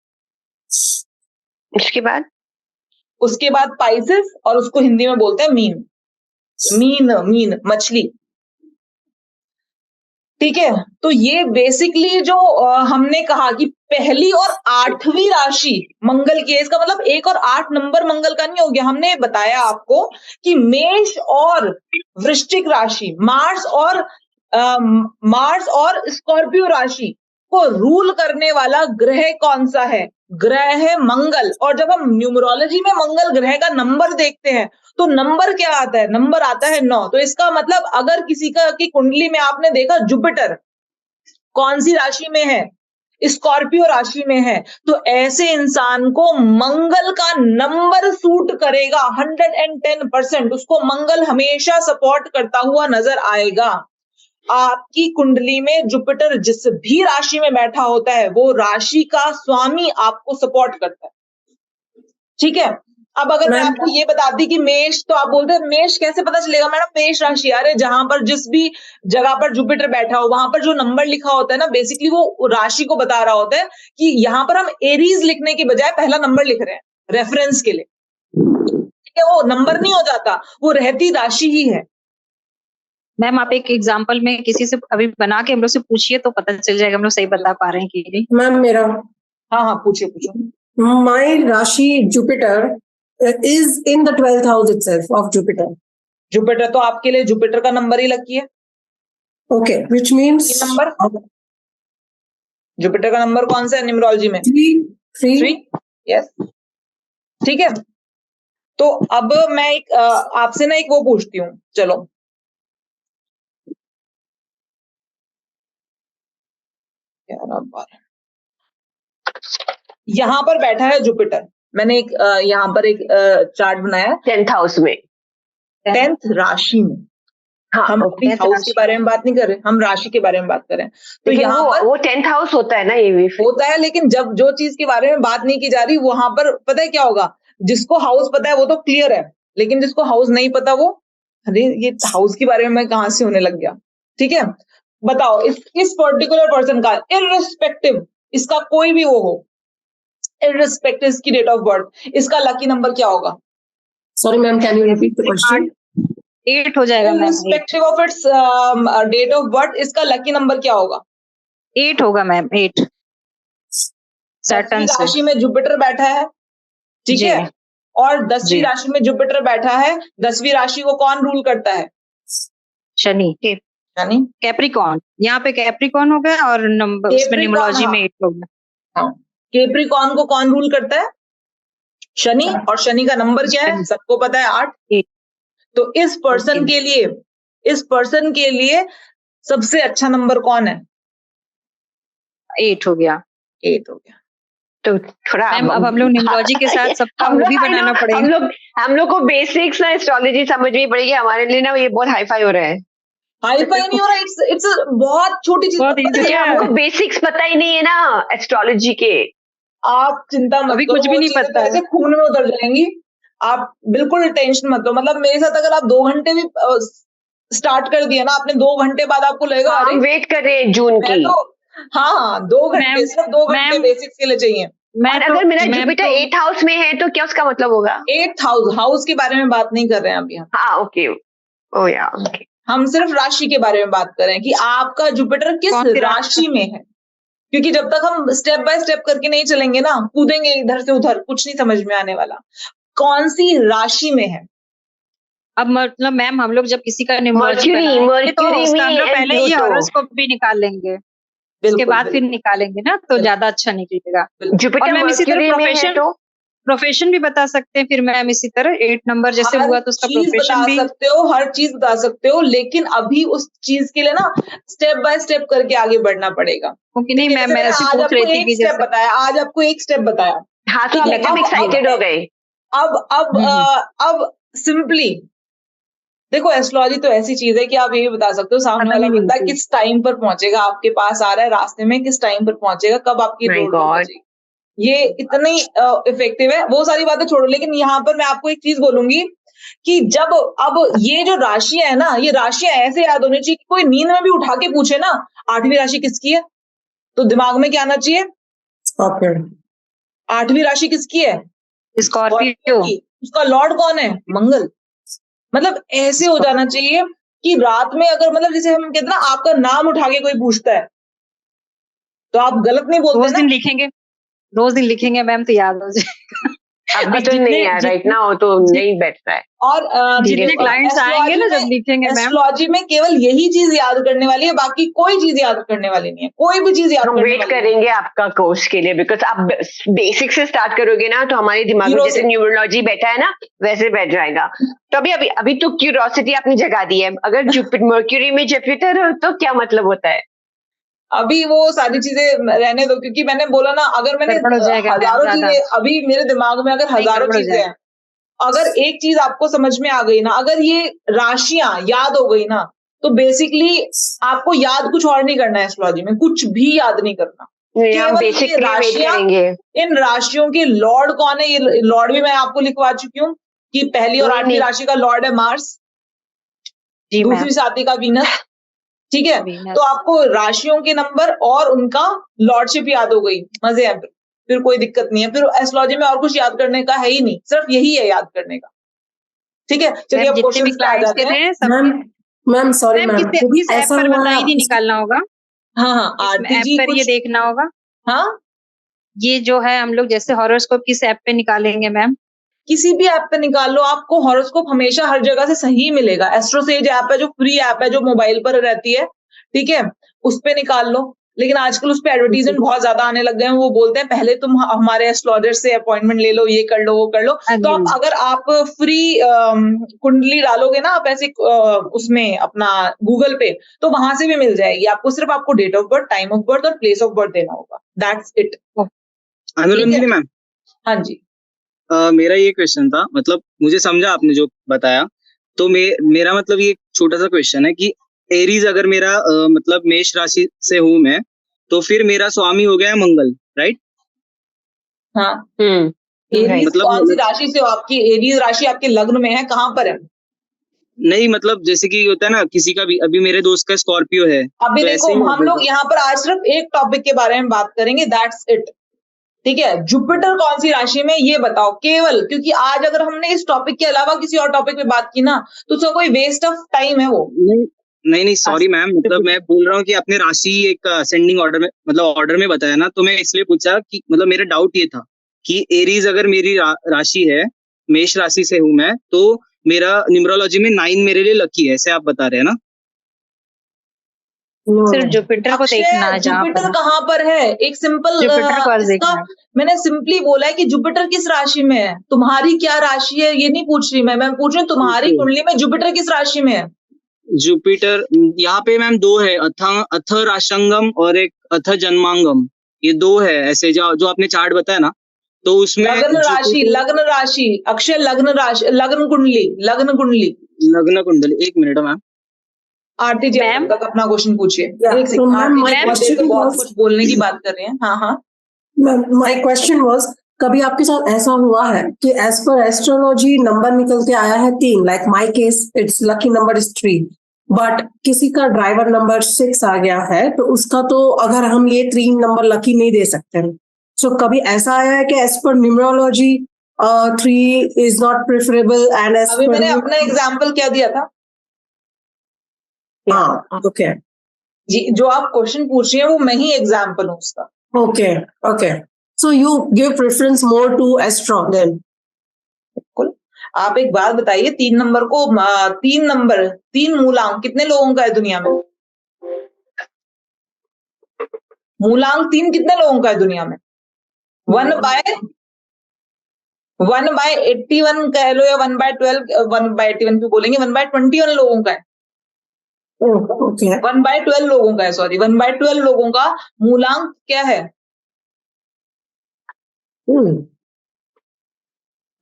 उसके बाद पाइसेस, और उसको हिंदी में बोलते हैं मीन। मीन मछली, ठीक है। तो ये बेसिकली जो हमने कहा कि पहली और आठवीं राशि मंगल की है, इसका मतलब 1 और 8 नंबर मंगल का नहीं हो गया। हमने बताया आपको कि मेष और वृश्चिक राशि, मार्स और स्कॉर्पियो राशि को रूल करने वाला ग्रह कौन सा है? ग्रह है मंगल। और जब हम न्यूमरोलॉजी में मंगल ग्रह का नंबर देखते हैं तो नंबर क्या आता है? नंबर आता है 9। तो इसका मतलब अगर किसी का की कुंडली में आपने देखा जुपिटर कौन सी राशि में है? स्कॉर्पियो राशि में है, तो ऐसे इंसान को मंगल का नंबर सूट करेगा 110%। उसको मंगल हमेशा सपोर्ट करता हुआ नजर आएगा। आपकी कुंडली में जुपिटर जिस भी राशि में बैठा होता है वो राशि का स्वामी आपको सपोर्ट करता है, ठीक है। अब अगर मैं आपको ये बताती कि मेष, तो आप बोलते हैं मेष कैसे पता चलेगा मैडम? मेष राशि, अरे जहां पर जिस भी जगह पर जुपिटर बैठा हो वहां पर जो नंबर लिखा होता है ना, बेसिकली वो राशि को बता रहा होता है कि यहाँ पर हम एरीज लिखने की बजाय पहला नंबर लिख रहे हैं रेफरेंस के लिए, ठीक है। वो नंबर नहीं हो जाता, वो रहती राशि ही है। मैम आप एक एग्जांपल में किसी से अभी बना के हम लोग से पूछिए तो पता चल जाएगा हम लोग सही बता पा रहे हैं कि नहीं। मैम मेरा, हाँ पूछो। माय राशि Jupiter is in the 12th house itself of Jupiter. तो आपके लिए जुपिटर का नंबर ही लकी है। Okay, which means number, Jupiter का नंबर कौन सा है न्यूमरोलॉजी में? 3। यस, ठीक है। तो अब मैं एक आपसे ना एक वो पूछती हूँ, चलो यहां पर बैठा है जुपिटर। मैंने एक यहाँ पर एक चार्ट बनाया 10th हाउस में, 10th राशि में। हाँ, हम अपनी हाउस के बारे में बात नहीं कर रहे, हम राशि के बारे में बात कर रहे हैं। तो यहाँ पर वो 10th हाउस होता है ना, ये भी होता है, लेकिन जब जो चीज के बारे में बात नहीं की जा रही वहां पर पता है क्या होगा? जिसको हाउस पता है वो तो क्लियर है, लेकिन जिसको हाउस नहीं पता वो, अरे ये हाउस के बारे में मैं कहां से होने लग गया, ठीक है। बताओ इस पर्टिकुलर पर्सन का, इररिस्पेक्टिव इसका कोई भी वो हो, इररिस्पेक्टिव इसकी डेट ऑफ बर्थ, इसका लकी नंबर क्या होगा? Sorry ma'am, can you repeat the question? 8 हो जाएगा ma'am. Irrespective of its date of birth, इसका लकी नंबर क्या होगा? 8 होगा मैम, 8 सैटर्न से। राशि में जुपिटर बैठा है, ठीक है, और 10वीं राशि में जुपिटर बैठा है। 10वीं राशि को कौन रूल करता है? शनि, कैप्रिकॉर्न। यहाँ पे कैप्रिकॉर्न होगा और नंबर उसमें न्यूमरोलॉजी में 8 होगा। कैप्रिकॉर्न को कौन रूल करता है? शनि। और शनि का नंबर क्या है? सबको पता है 8। तो इस पर्सन के लिए सबसे अच्छा नंबर कौन है? 8 हो गया। 8 हो गया। तो थोड़ा अब हम लोग न्यूमरोलॉजी के साथ सबका वो भी बनाना पड़ेगा। हम लोग को बेसिक्स ना एस्ट्रोलॉजी समझनी पड़ेगी। हमारे लिए ना ये बहुत हाईफाई हो रहा है। हाईफाई नहीं हो रहा, इट्स बहुत छोटी चीज। आपको बेसिक्स पता ही नहीं है ना एस्ट्रोलॉजी के। आप चिंता मत करो, कुछ भी नहीं पता है, खून में उतर जाएंगी। आप बिल्कुल टेंशन मत लो, मतलब मेरे साथ अगर आप 2 घंटे भी स्टार्ट कर दिया ना आपने, 2 घंटे बाद आपको लगेगा हम अरे वेट कर रहे हैं जून मैं की। तो, हाँ 2 घंटे, मैम, सिर्फ 2 घंटे मैम, बेसिक्स के लिए चाहिए। और अगर मेरा जुपिटर 8th हाउस में है तो क्या उसका मतलब होगा? 8th हाउस के बारे में बात नहीं कर रहे हैं अभी हम। हाँ ओके, ओ या ओके। हम सिर्फ राशि के बारे में बात कर रहे हैं कि आपका जुपिटर किस कौन सी राशि में है, क्योंकि जब तक हम स्टेप बाय स्टेप करके नहीं चलेंगे ना, कूदेंगे इधर से उधर, कुछ नहीं समझ में आने वाला। कौन सी राशि में है? अब मतलब मैम हम लोग जब किसी का न्यूमरोलॉजी मर्क्यूरी बनाएंगे तो मर्क्यूरी उसका हम में लोग एंड पहले ही प्लूटो। हॉरोस्कोप भी निकाल लेंगे, उसके बिल्कुल बाद फिर बिल्कुल निकालेंगे ना तो ज्यादा अच्छा निकलेगा। और जुपिटर मैम इसी तरह मर्क्यूरी में है तो प्रोफेशन भी बता सकते हैं फिर मैम, इसी तरह 8 नंबर जैसे हर हुआ तो उसका चीज प्रोफेशन बता भी। सकते हो, हर चीज बता सकते हो, लेकिन अभी उस चीज के लिए ना स्टेप बाय स्टेप करके आगे बढ़ना पड़ेगा। क्योंकि नहीं ठीक है, मैम, जैसे मैं मैंने ऐसे आज पूछ आपको रही थी एक कि स्टेप जैसे बताया, आज आपको एक स्टेप बताया। हाँ, तो ठीक हम है, एकदम एक्साइटेड हो गए। अब सिंपली देखो, एस्ट्रोलॉजी तो ऐसी चीज है कि आप ये भी बता सकते हो सामने खत्म वाला ही नहीं बंदा होती। किस टाइम पर पहुंचेगा, आपके पास आ रहा है रास्ते में, किस टाइम पर पहुंचेगा, कब आपकी My रोड पर God. पहुंचेगी। ये इतनी इफेक्टिव है, वो सारी बातें छोड़ो, लेकिन यहाँ पर मैं आपको एक चीज बोलूंगी कि जब अब ये जो राशियां है ना, ये राशियां ऐसे याद होनी चाहिए कि कोई नींद में भी उठा के पूछे ना 8वीं राशि किसकी है, तो दिमाग में क्या आना चाहिए? Scorpio. 8वीं राशि किसकी है? स्कॉर्पियो। की। उसका लॉर्ड कौन है? मंगल। मतलब ऐसे हो जाना चाहिए कि रात में अगर, मतलब जैसे हम कहते हैं ना, आपका नाम उठा के कोई पूछता है तो आप गलत नहीं बोलते रोज ना। दिन लिखेंगे, रोज दिन लिखेंगे मैम तो याद हो जाएगा। अभी अब तो नहीं है, राइट जितने नाउ तो जित- नहीं बैठ रहा है। और जितने क्लाइंट्स आएंगे ना जब लिखेंगे मैम, एस्ट्रोलॉजी में केवल यही चीज याद करने वाली है, बाकी कोई चीज याद करने वाली नहीं है, कोई भी चीज याद हम करने वेट वाली नहीं है। करेंगे आपका कोर्स के लिए, बिकॉज आप बेसिक से स्टार्ट करोगे ना तो हमारे दिमाग में Zero जैसे से। न्यूमरोलॉजी बैठा है ना वैसे बैठ जाएगा। तो अभी तो क्यूरियोसिटी आपने जगा दी है। अगर जुपिटर मर्क्यूरी में जुपिटर हो तो क्या मतलब होता है? अभी वो सारी चीजें रहने दो, क्योंकि मैंने बोला ना, अगर मैंने गड़बड़ हो जाएगा मैम हजारों ज्यादा, चीजें, अभी मेरे दिमाग में अगर नहीं हजारों गड़बड़ हो चीजें जाएगा। हैं, अगर एक चीज आपको समझ में आ गई ना, अगर ये राशियां याद हो गई ना, तो बेसिकली आपको याद कुछ और नहीं करना है, एस्ट्रोलॉजी में कुछ भी याद नहीं करना। हम केवल बेसिक ये के लिए वेट राशियां, करेंगे। इन राशियों के लॉर्ड कौन है, ये लॉर्ड भी मैं आपको लिखवा चुकी हूँ कि पहली और नहीं, 8वीं नहीं। राशि का लॉर्ड है मार्स, जी मैम, दूसरी साथी का वीनस। ठीक है, वीनस। तो आपको राशियों के नंबर और उनका लॉर्डशिप याद हो गई, मजे हैं, फिर कोई दिक्कत नहीं है, फिर एस्ट्रोलॉजी में और कुछ याद करने का है ही नहीं, सिर्फ यही है याद करने का। ठीक है, चलिए मैम अब जितने भी क्वेश्चंस पे आ क्लाइंट्स जाते के हैं। थे मैम सबके, मैम सॉरी मैम मैम, किस ऐप ऐसा पर हुआ बता है ही नहीं निकालना होगा, हाँ हाँ, किस आरती ऐप जी पर ये कुछ, देखना होगा, हाँ ये जो है हम लोग जैसे हॉरोस्कोप किस ऐप पे निकालेंगे मैम? किसी भी ऐप पे निकाल लो, आपको हॉरोस्कोप हमेशा हर जगह से सही मिलेगा। एस्ट्रोसेज ऐप है जो फ्री ऐप है, जो मोबाइल पर रहती है, ठीक है, उस पे निकाल लो। लेकिन आजकल उस पे एडवर्टीजमेंट बहुत ज्यादा आने लग गए हैं, वो बोलते हैं पहले तुम हमारे एस्ट्रोलॉजर से अपॉइंटमेंट ले लो, ये कर लो, वो कर लो। हाँ तो जी, आप अगर आप फ्री कुंडली डालोगे ना, आप ऐसे उसमें अपना गूगल पे, तो वहां से भी मिल जाएगी आपको, सिर्फ आपको date of birth, time of birth और प्लेस ऑफ बर्थ देना होगा, दैट्स इट। अनुरंजनी मैम, हाँ जी, मेरा ये क्वेश्चन था, मतलब मुझे समझा आपने जो बताया, तो मेरा मतलब ये छोटा सा क्वेश्चन है कि एरीज अगर मेरा मतलब मेष राशि से हूं मैं, तो फिर मेरा स्वामी हो गया है मंगल, राइट? हाँ। राइट। एरीज मतलब कौन सी राशि से हो? आपकी एरीज राशि आपके लग्न में है, कहाँ पर है? नहीं, मतलब जैसे कि होता है ना, किसी का भी, अभी मेरे दोस्त का स्कॉर्पियो है, अभी तो देखो, ऐसे ही हम लोग यहाँ पर आज सिर्फ एक टॉपिक के बारे में बात करेंगे, दैट्स इट। ठीक है, जुपिटर कौन सी राशि में, ये बताओ केवल, क्योंकि आज अगर हमने इस टॉपिक के अलावा किसी और टॉपिक पे बात की ना, तो उसका कोई वेस्ट ऑफ टाइम है वो। नहीं सॉरी मैम, मतलब मैं बोल रहा हूँ कि आपने राशि एक असेंडिंग ऑर्डर में, मतलब ऑर्डर में बताया ना, तो मैं इसलिए पूछा कि मतलब मेरा डाउट ये था कि एरीज अगर मेरी राशि है, मेष राशि से हूं मैं, तो मेरा न्यूमरोलॉजी में 9 मेरे लिए लकी है, ऐसे आप बता रहे हैं ना? सिर्फ जुपिटर को देखना है जहाँ जुपिटर पर, कहाँ पर है? एक सिंपल जुपिटर को आज इसका देखना है। मैंने सिंपली बोला है कि जुपिटर किस राशि में है, तुम्हारी क्या राशि है ये नहीं पूछ रही मैं पूछ रही हूँ तुम्हारी कुंडली में जुपिटर किस राशि में है। जुपिटर यहाँ पे मैम 2 है, अथ राशंगम और एक अथ जन्मांगम, ये 2 है ऐसे, जो आपने चार्ट बताया ना, तो उसमें लग्न राशि अक्षय, लग्न राशि, लग्न कुंडली। लग्न कुंडली, एक minute ma'am. Aarti ji ma'am? तक अपना क्वेश्चन पूछिए। Yeah, एक so second, ma'am, Aarti my ji question बहुत was- कुछ बोलने की बात कर रहे हैं। हाँ हाँ, Ma'am, my question was कभी आपके साथ ऐसा हुआ है कि एज पर एस्ट्रोलॉजी नंबर निकल के आया है 3, like my case it's lucky number is 3, but किसी का ड्राइवर नंबर 6 आ गया है, तो उसका तो अगर हम ये 3 नंबर लकी नहीं दे सकते। सो कभी ऐसा आया है कि as per numerology 3 is not preferable and as अभी पर मैंने अपना एग्जाम्पल क्या दिया था? हाँ, ओके जो आप क्वेश्चन पूछ रही हैं वो मैं ही एग्जाम्पल हूँ उसका। Okay okay, so you give preference more to astro then. बिल्कुल। आप एक बात बताइए, 3 नंबर को 3 मूलांक कितने लोगों का है दुनिया में? मूलांक 3 कितने लोगों का है दुनिया में? 1/81 कह लो या 1/12, 1/81 क्यों बोलेंगे, 1/21 लोगों का है। ओके 1/12 लोगों का है, सॉरी 1/12 लोगों का मूलांक क्या है?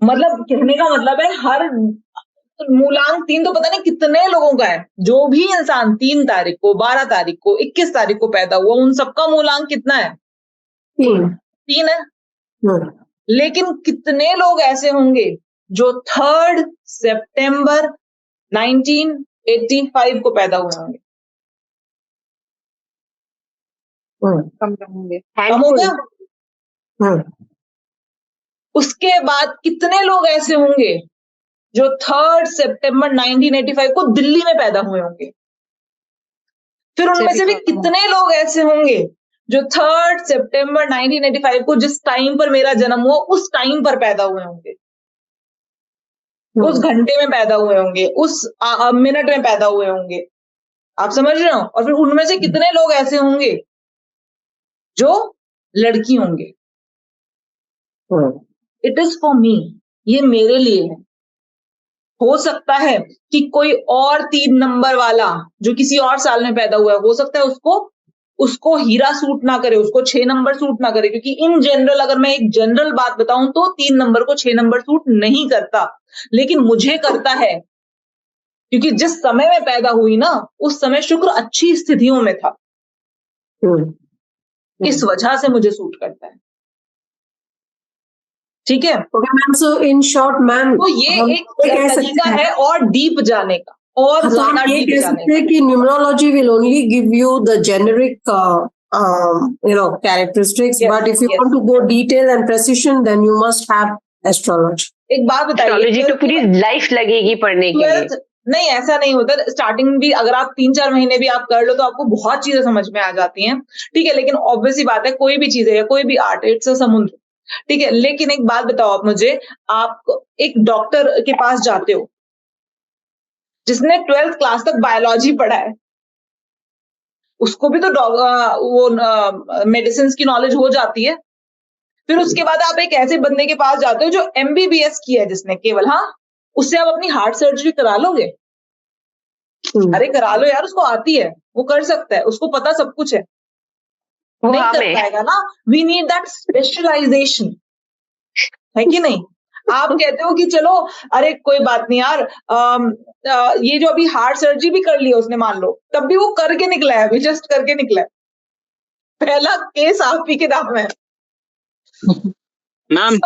मतलब कहने का मतलब है हर मूलांक 3 तो पता नहीं कितने लोगों का है। जो भी इंसान 3 तारीख को, 12 तारीख को, 21 तारीख को पैदा हुआ, उन सबका मूलांक कितना है? 3 है। लेकिन कितने लोग ऐसे होंगे जो 3 सितंबर 1985 को पैदा हुए होंगे? कम होंगे। कम हो गया। उसके बाद कितने लोग ऐसे होंगे जो 3 सितंबर 1985 को दिल्ली में पैदा हुए होंगे? फिर उनमें से भी कितने लोग ऐसे होंगे जो 3 सितंबर 1985 को, जिस टाइम पर मेरा जन्म हुआ, उस टाइम पर पैदा हुए होंगे, उस घंटे में पैदा हुए होंगे, उस मिनट में पैदा हुए होंगे। आप समझ रहे हो? और फिर उनमें से कितने लोग ऐसे होंगे जो लड़की होंगे? इट इज फॉर मी, ये मेरे लिए है। हो सकता है कि कोई और 3 नंबर वाला जो किसी और साल में पैदा हुआ है, हो सकता है उसको हीरा सूट ना करे, उसको 6 नंबर सूट ना करे, क्योंकि इन जनरल अगर मैं एक जनरल बात बताऊं तो 3 नंबर को 6 नंबर सूट नहीं करता, लेकिन मुझे करता है, क्योंकि जिस समय में पैदा हुई ना, उस समय शुक्र अच्छी स्थितियों में था। इस वजह से मुझे सूट करता है। ठीक है, okay ma'am, so in short ma'am, तो ये एक तरीका है और डीप जाने का, और ज्यादा डीप जाने का। कि numerology will only give you the generic characteristics, Yes, but if you yes. want to go detail and precision, then you must have astrology. एक बात बताइए, एस्ट्रोलॉजी तो पूरी लाइफ लगेगी पढ़ने के लिए। नहीं, ऐसा नहीं होता। स्टार्टिंग भी अगर आप 3-4 महीने भी आप कर लो तो आपको बहुत चीजें समझ में आ जाती हैं। ठीक है, लेकिन ऑब्वियसली बात है, कोई भी चीज है, कोई भी आर्ट, इट्स अ समुद्र। ठीक है, लेकिन एक बात बताओ आप मुझे, आप एक डॉक्टर के पास जाते हो जिसने 12th क्लास तक बायोलॉजी पढ़ा है, उसको भी तो वो मेडिसिन की नॉलेज हो जाती है। फिर उसके बाद आप एक ऐसे बंदे के पास जाते हो जो MBBS किया है जिसने, केवल, हाँ, उससे आप अपनी हार्ट सर्जरी करा लोगे? अरे करा लो यार, उसको आती है, वो कर सकता है, उसको पता सब कुछ है, नहीं कर पाएगा ना। वी नीड दैट स्पेशलाइजेशन, है कि नहीं? आप कहते हो कि चलो, अरे कोई बात नहीं यार, ये जो अभी हार्ट सर्जरी भी कर लिया उसने, मान लो, तब भी वो करके निकला है, अभी जस्ट करके निकला है, पहला केस आप ही के नाम है। मैम,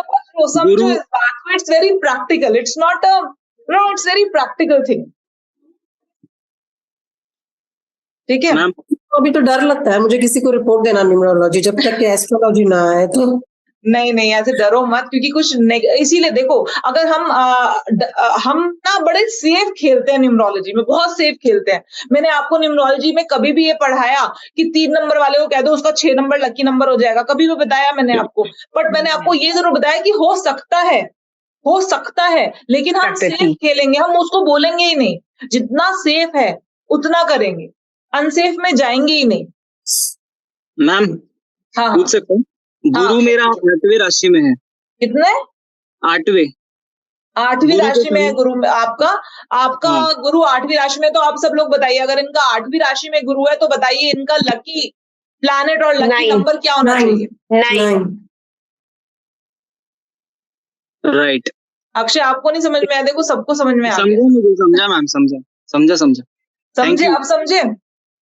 समझो इस बात को, it's very practical, it's not it's very practical thing. ठीक है, अभी तो डर लगता है मुझे किसी को रिपोर्ट देना न्यूमरोलॉजी, जब तक कि एस्ट्रोलॉजी ना आए तो। नहीं, ऐसे डरो मत, क्योंकि कुछ इसीलिए देखो, अगर हम ना बड़े सेफ खेलते हैं न्यूमरोलॉजी में, बहुत सेफ खेलते हैं। मैंने आपको न्यूमरोलॉजी में कभी भी ये पढ़ाया कि 3 नंबर वाले को कह दो उसका 6 नंबर लकी नंबर हो जाएगा? कभी भी बताया मैंने आपको? बट मैंने आपको ये जरूर बताया कि हो सकता है, लेकिन हम सेफ खेलेंगे, हम उसको बोलेंगे ही नहीं। जितना सेफ है उतना करेंगे, अनसेफ में जाएंगे ही नहीं। मैम, हाँ, पूछ सकता हूँ? गुरु मेरा 8वें राशि में है। कितने? 8वीं राशि में है गुरु आपका गुरु 8वीं राशि में। तो आप सब लोग बताइए, अगर इनका 8वीं राशि में गुरु है तो बताइए इनका लकी प्लैनेट और लकी नंबर क्या होना चाहिए? 9। राइट। अक्षय, आपको नहीं समझ में आया? देखो, सबको समझ में आ गया। समझा मैम, समझा। समझे? आप समझे?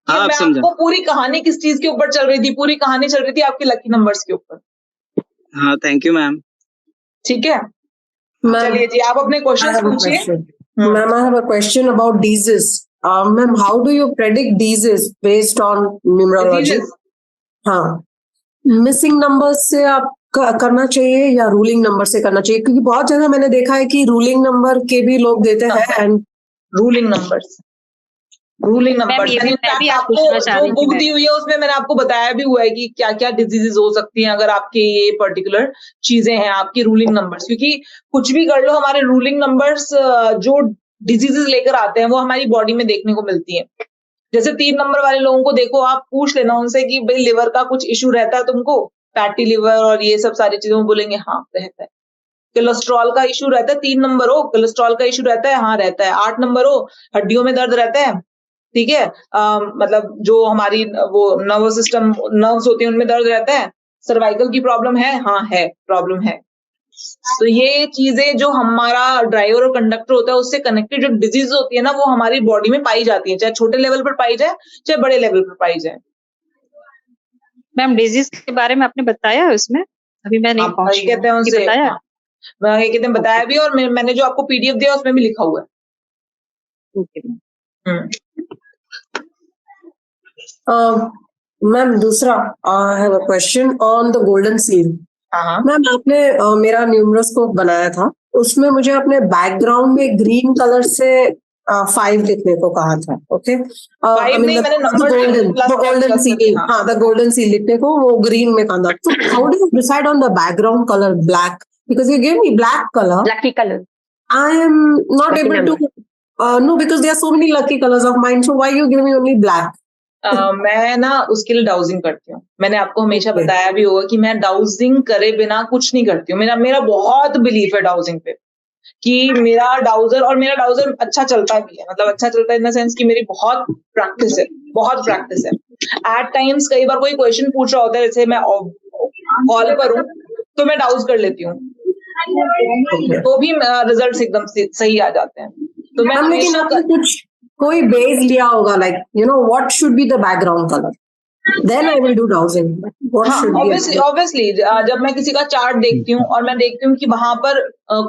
हाँ, मैं आपको पूरी कहानी किस चीज के ऊपर चल रही थी? पूरी कहानी चल रही थी आपके लकी नंबर्स के ऊपर। हाँ, थैंक यू मैम। ठीक है, मैम चलिए जी आप अपने I क्वेश्चन have a पूछिए। question. Ma'am, I have a question about disease. Ma'am, how do you predict disease based on numerology? Diseases? हाँ, मिसिंग नंबर से आप करना चाहिए या रूलिंग नंबर से करना चाहिए? क्योंकि बहुत जगह मैंने देखा है कि रूलिंग नंबर के भी लोग देते हैं and ruling numbers, ruling ma'am numbers. ये भी मैं भी आपको पूछना चाह जो रही थी बुक मैम। दी हुई है उसमें मैंने आपको बताया भी हुआ है कि क्या क्या डिजीजेस हो सकती हैं अगर आपके ये पर्टिकुलर चीजें हैं आपकी रूलिंग नंबर्स, क्योंकि कुछ भी कर लो हमारे रूलिंग नंबर्स जो डिजीजेस लेकर आते हैं वो हमारी बॉडी में देखने को मिलती है। जैसे 3 नंबर वाले लोगों को देखो, आप पूछ लेना उनसे कि भाई लिवर का कुछ इशू रहता है तुमको, फैटी लिवर और ये सब सारी चीजें, वो बोलेंगे हाँ रहता है। कोलेस्ट्रॉल का इशू रहता है, 3 नंबर हो, कोलेस्ट्रॉल का इशू रहता है, हाँ रहता है। 8 नंबर हो, हड्डियों में दर्द रहता है, ठीक है, मतलब जो हमारी वो नर्वस सिस्टम नर्व्स होती हैं उनमें दर्द रहता है, सर्वाइकल की प्रॉब्लम है, हाँ है, प्रॉब्लम है। तो ये चीजें जो हमारा ड्राइवर और कंडक्टर होता है उससे कनेक्टेड जो डिजीज होती है ना वो हमारी बॉडी में पाई जाती है, चाहे छोटे लेवल पर पाई जाए चाहे बड़े लेवल पर पाई जाए। मैम डिजीज के बारे में आपने बताया है उसमें, अभी मैं नहीं आप पहुंची ये कहते हैं हूँ। ये उनसे, बताया है? हाँ, मैं ये कहते हैं बताया भी, और मैंने जो आपको पीडीएफ दिया उसमें भी लिखा हुआ है। Okay ma'am. मैम दूसरा I have a question on the golden seal. हाँ मैम आपने मेरा न्यूमरोस्कोप बनाया था, उसमें मुझे अपने बैकग्राउंड में ग्रीन कलर से 5 लिखने को कहा था। ओके, फाइव नहीं, मैंने नंबर गोल्डन सील, हाँ द गोल्डन सील लिखने को वो ग्रीन में कहा था। तो how do you decide on the background colour black? Because you give me black colour, lucky colour. I am not Lucky able to no, because there are so many lucky colors of mine, so why you give me only black? मैं ना उसके लिए डाउजिंग करती हूँ। मैंने आपको हमेशा Okay. बताया भी होगा कि मैं डाउजिंग करे बिना कुछ नहीं करती हूँ। मेरा बहुत बिलीफ है डाउजिंग पे, कि मेरा डाउजर अच्छा चलता भी है, मतलब अच्छा चलता है इन द सेंस कि मेरी बहुत प्रैक्टिस है। एट टाइम्स कई बार कोई क्वेश्चन पूछ रहा होता है, जैसे मैं कॉल पर हूँ तो मैं डाउज कर लेती हूँ, तो भी रिजल्ट्स एकदम सही आ जाते हैं। तो मैं लेकिन हमेशा आपने कुछ कोई बेस लिया होगा, like you know what should be the background colour, then I will do dowsing. What should be? Obviously जब मैं किसी का चार्ट देखती हूँ और मैं देखती हूँ कि वहां पर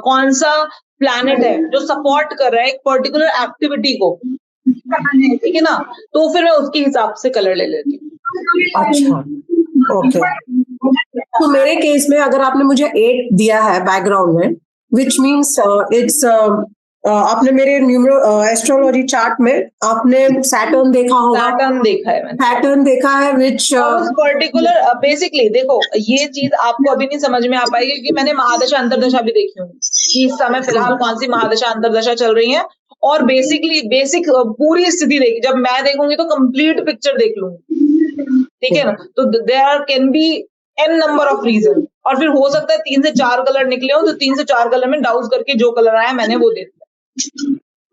कौन सा प्लैनेट है जो सपोर्ट कर रहा है एक पर्टिकुलर एक्टिविटी को, ठीक है ना, तो फिर मैं उसके हिसाब से कलर ले लेती हूँ। अच्छा, ओके। तो मेरे केस में अगर आपने मुझे 8 दिया है बैकग्राउंड में, विच मीन्स इट्स आपने मेरे न्यूमरो एस्ट्रोलॉजी चार्ट में आपने सैटर्न देखा होगा। पैटर्न देखा है मैंने, पैटर्न देखा है विच उस पर्टिकुलर बेसिकली देखो ये चीज आपको अभी नहीं समझ में आ पाएगी, क्योंकि मैंने महादशा अंतरदशा भी देखी हूँ कि इस समय फिलहाल कौन सी महादशा अंतरदशा चल रही है, और बेसिक पूरी स्थिति देखी। जब मैं देखूंगी तो कंप्लीट पिक्चर देख लूंगी, ठीक है ना। तो there can be an number of reason, और फिर हो सकता है 3 से 4 कलर निकले हो, तो 3 से 4 कलर में डाउज करके जो कलर आया मैंने वो दे दिया।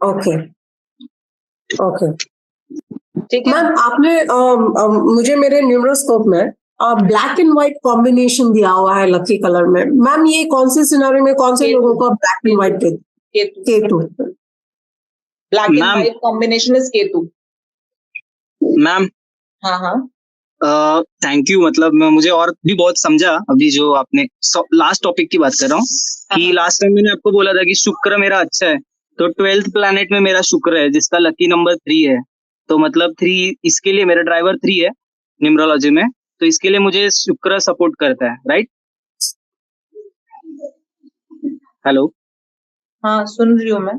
ओके ओके, ठीक है मैम आपने मुझे मेरे न्यूमरोस्कोप में ब्लैक एंड व्हाइट कॉम्बिनेशन दिया हुआ है लकी कलर में। मैम ये कौन से सिनेरियो में कौन से लोगों को black and white Ketu? Black and Ma'am. White combination is Ketu. Ma'am हाँ थैंक यू, मतलब मुझे और भी बहुत समझा अभी जो आपने लास्ट टॉपिक की बात कर रहा हूँ कि लास्ट टाइम मैंने आपको बोला था कि शुक्र मेरा अच्छा है, तो 12th प्लैनेट में मेरा शुक्र है जिसका लकी नंबर 3 है, तो मतलब 3 इसके लिए मेरा ड्राइवर 3 है न्यूमरोलॉजी में, तो इसके लिए मुझे शुक्र सपोर्ट करता है, राइट? हेलो, हाँ सुन रही हूँ मैं,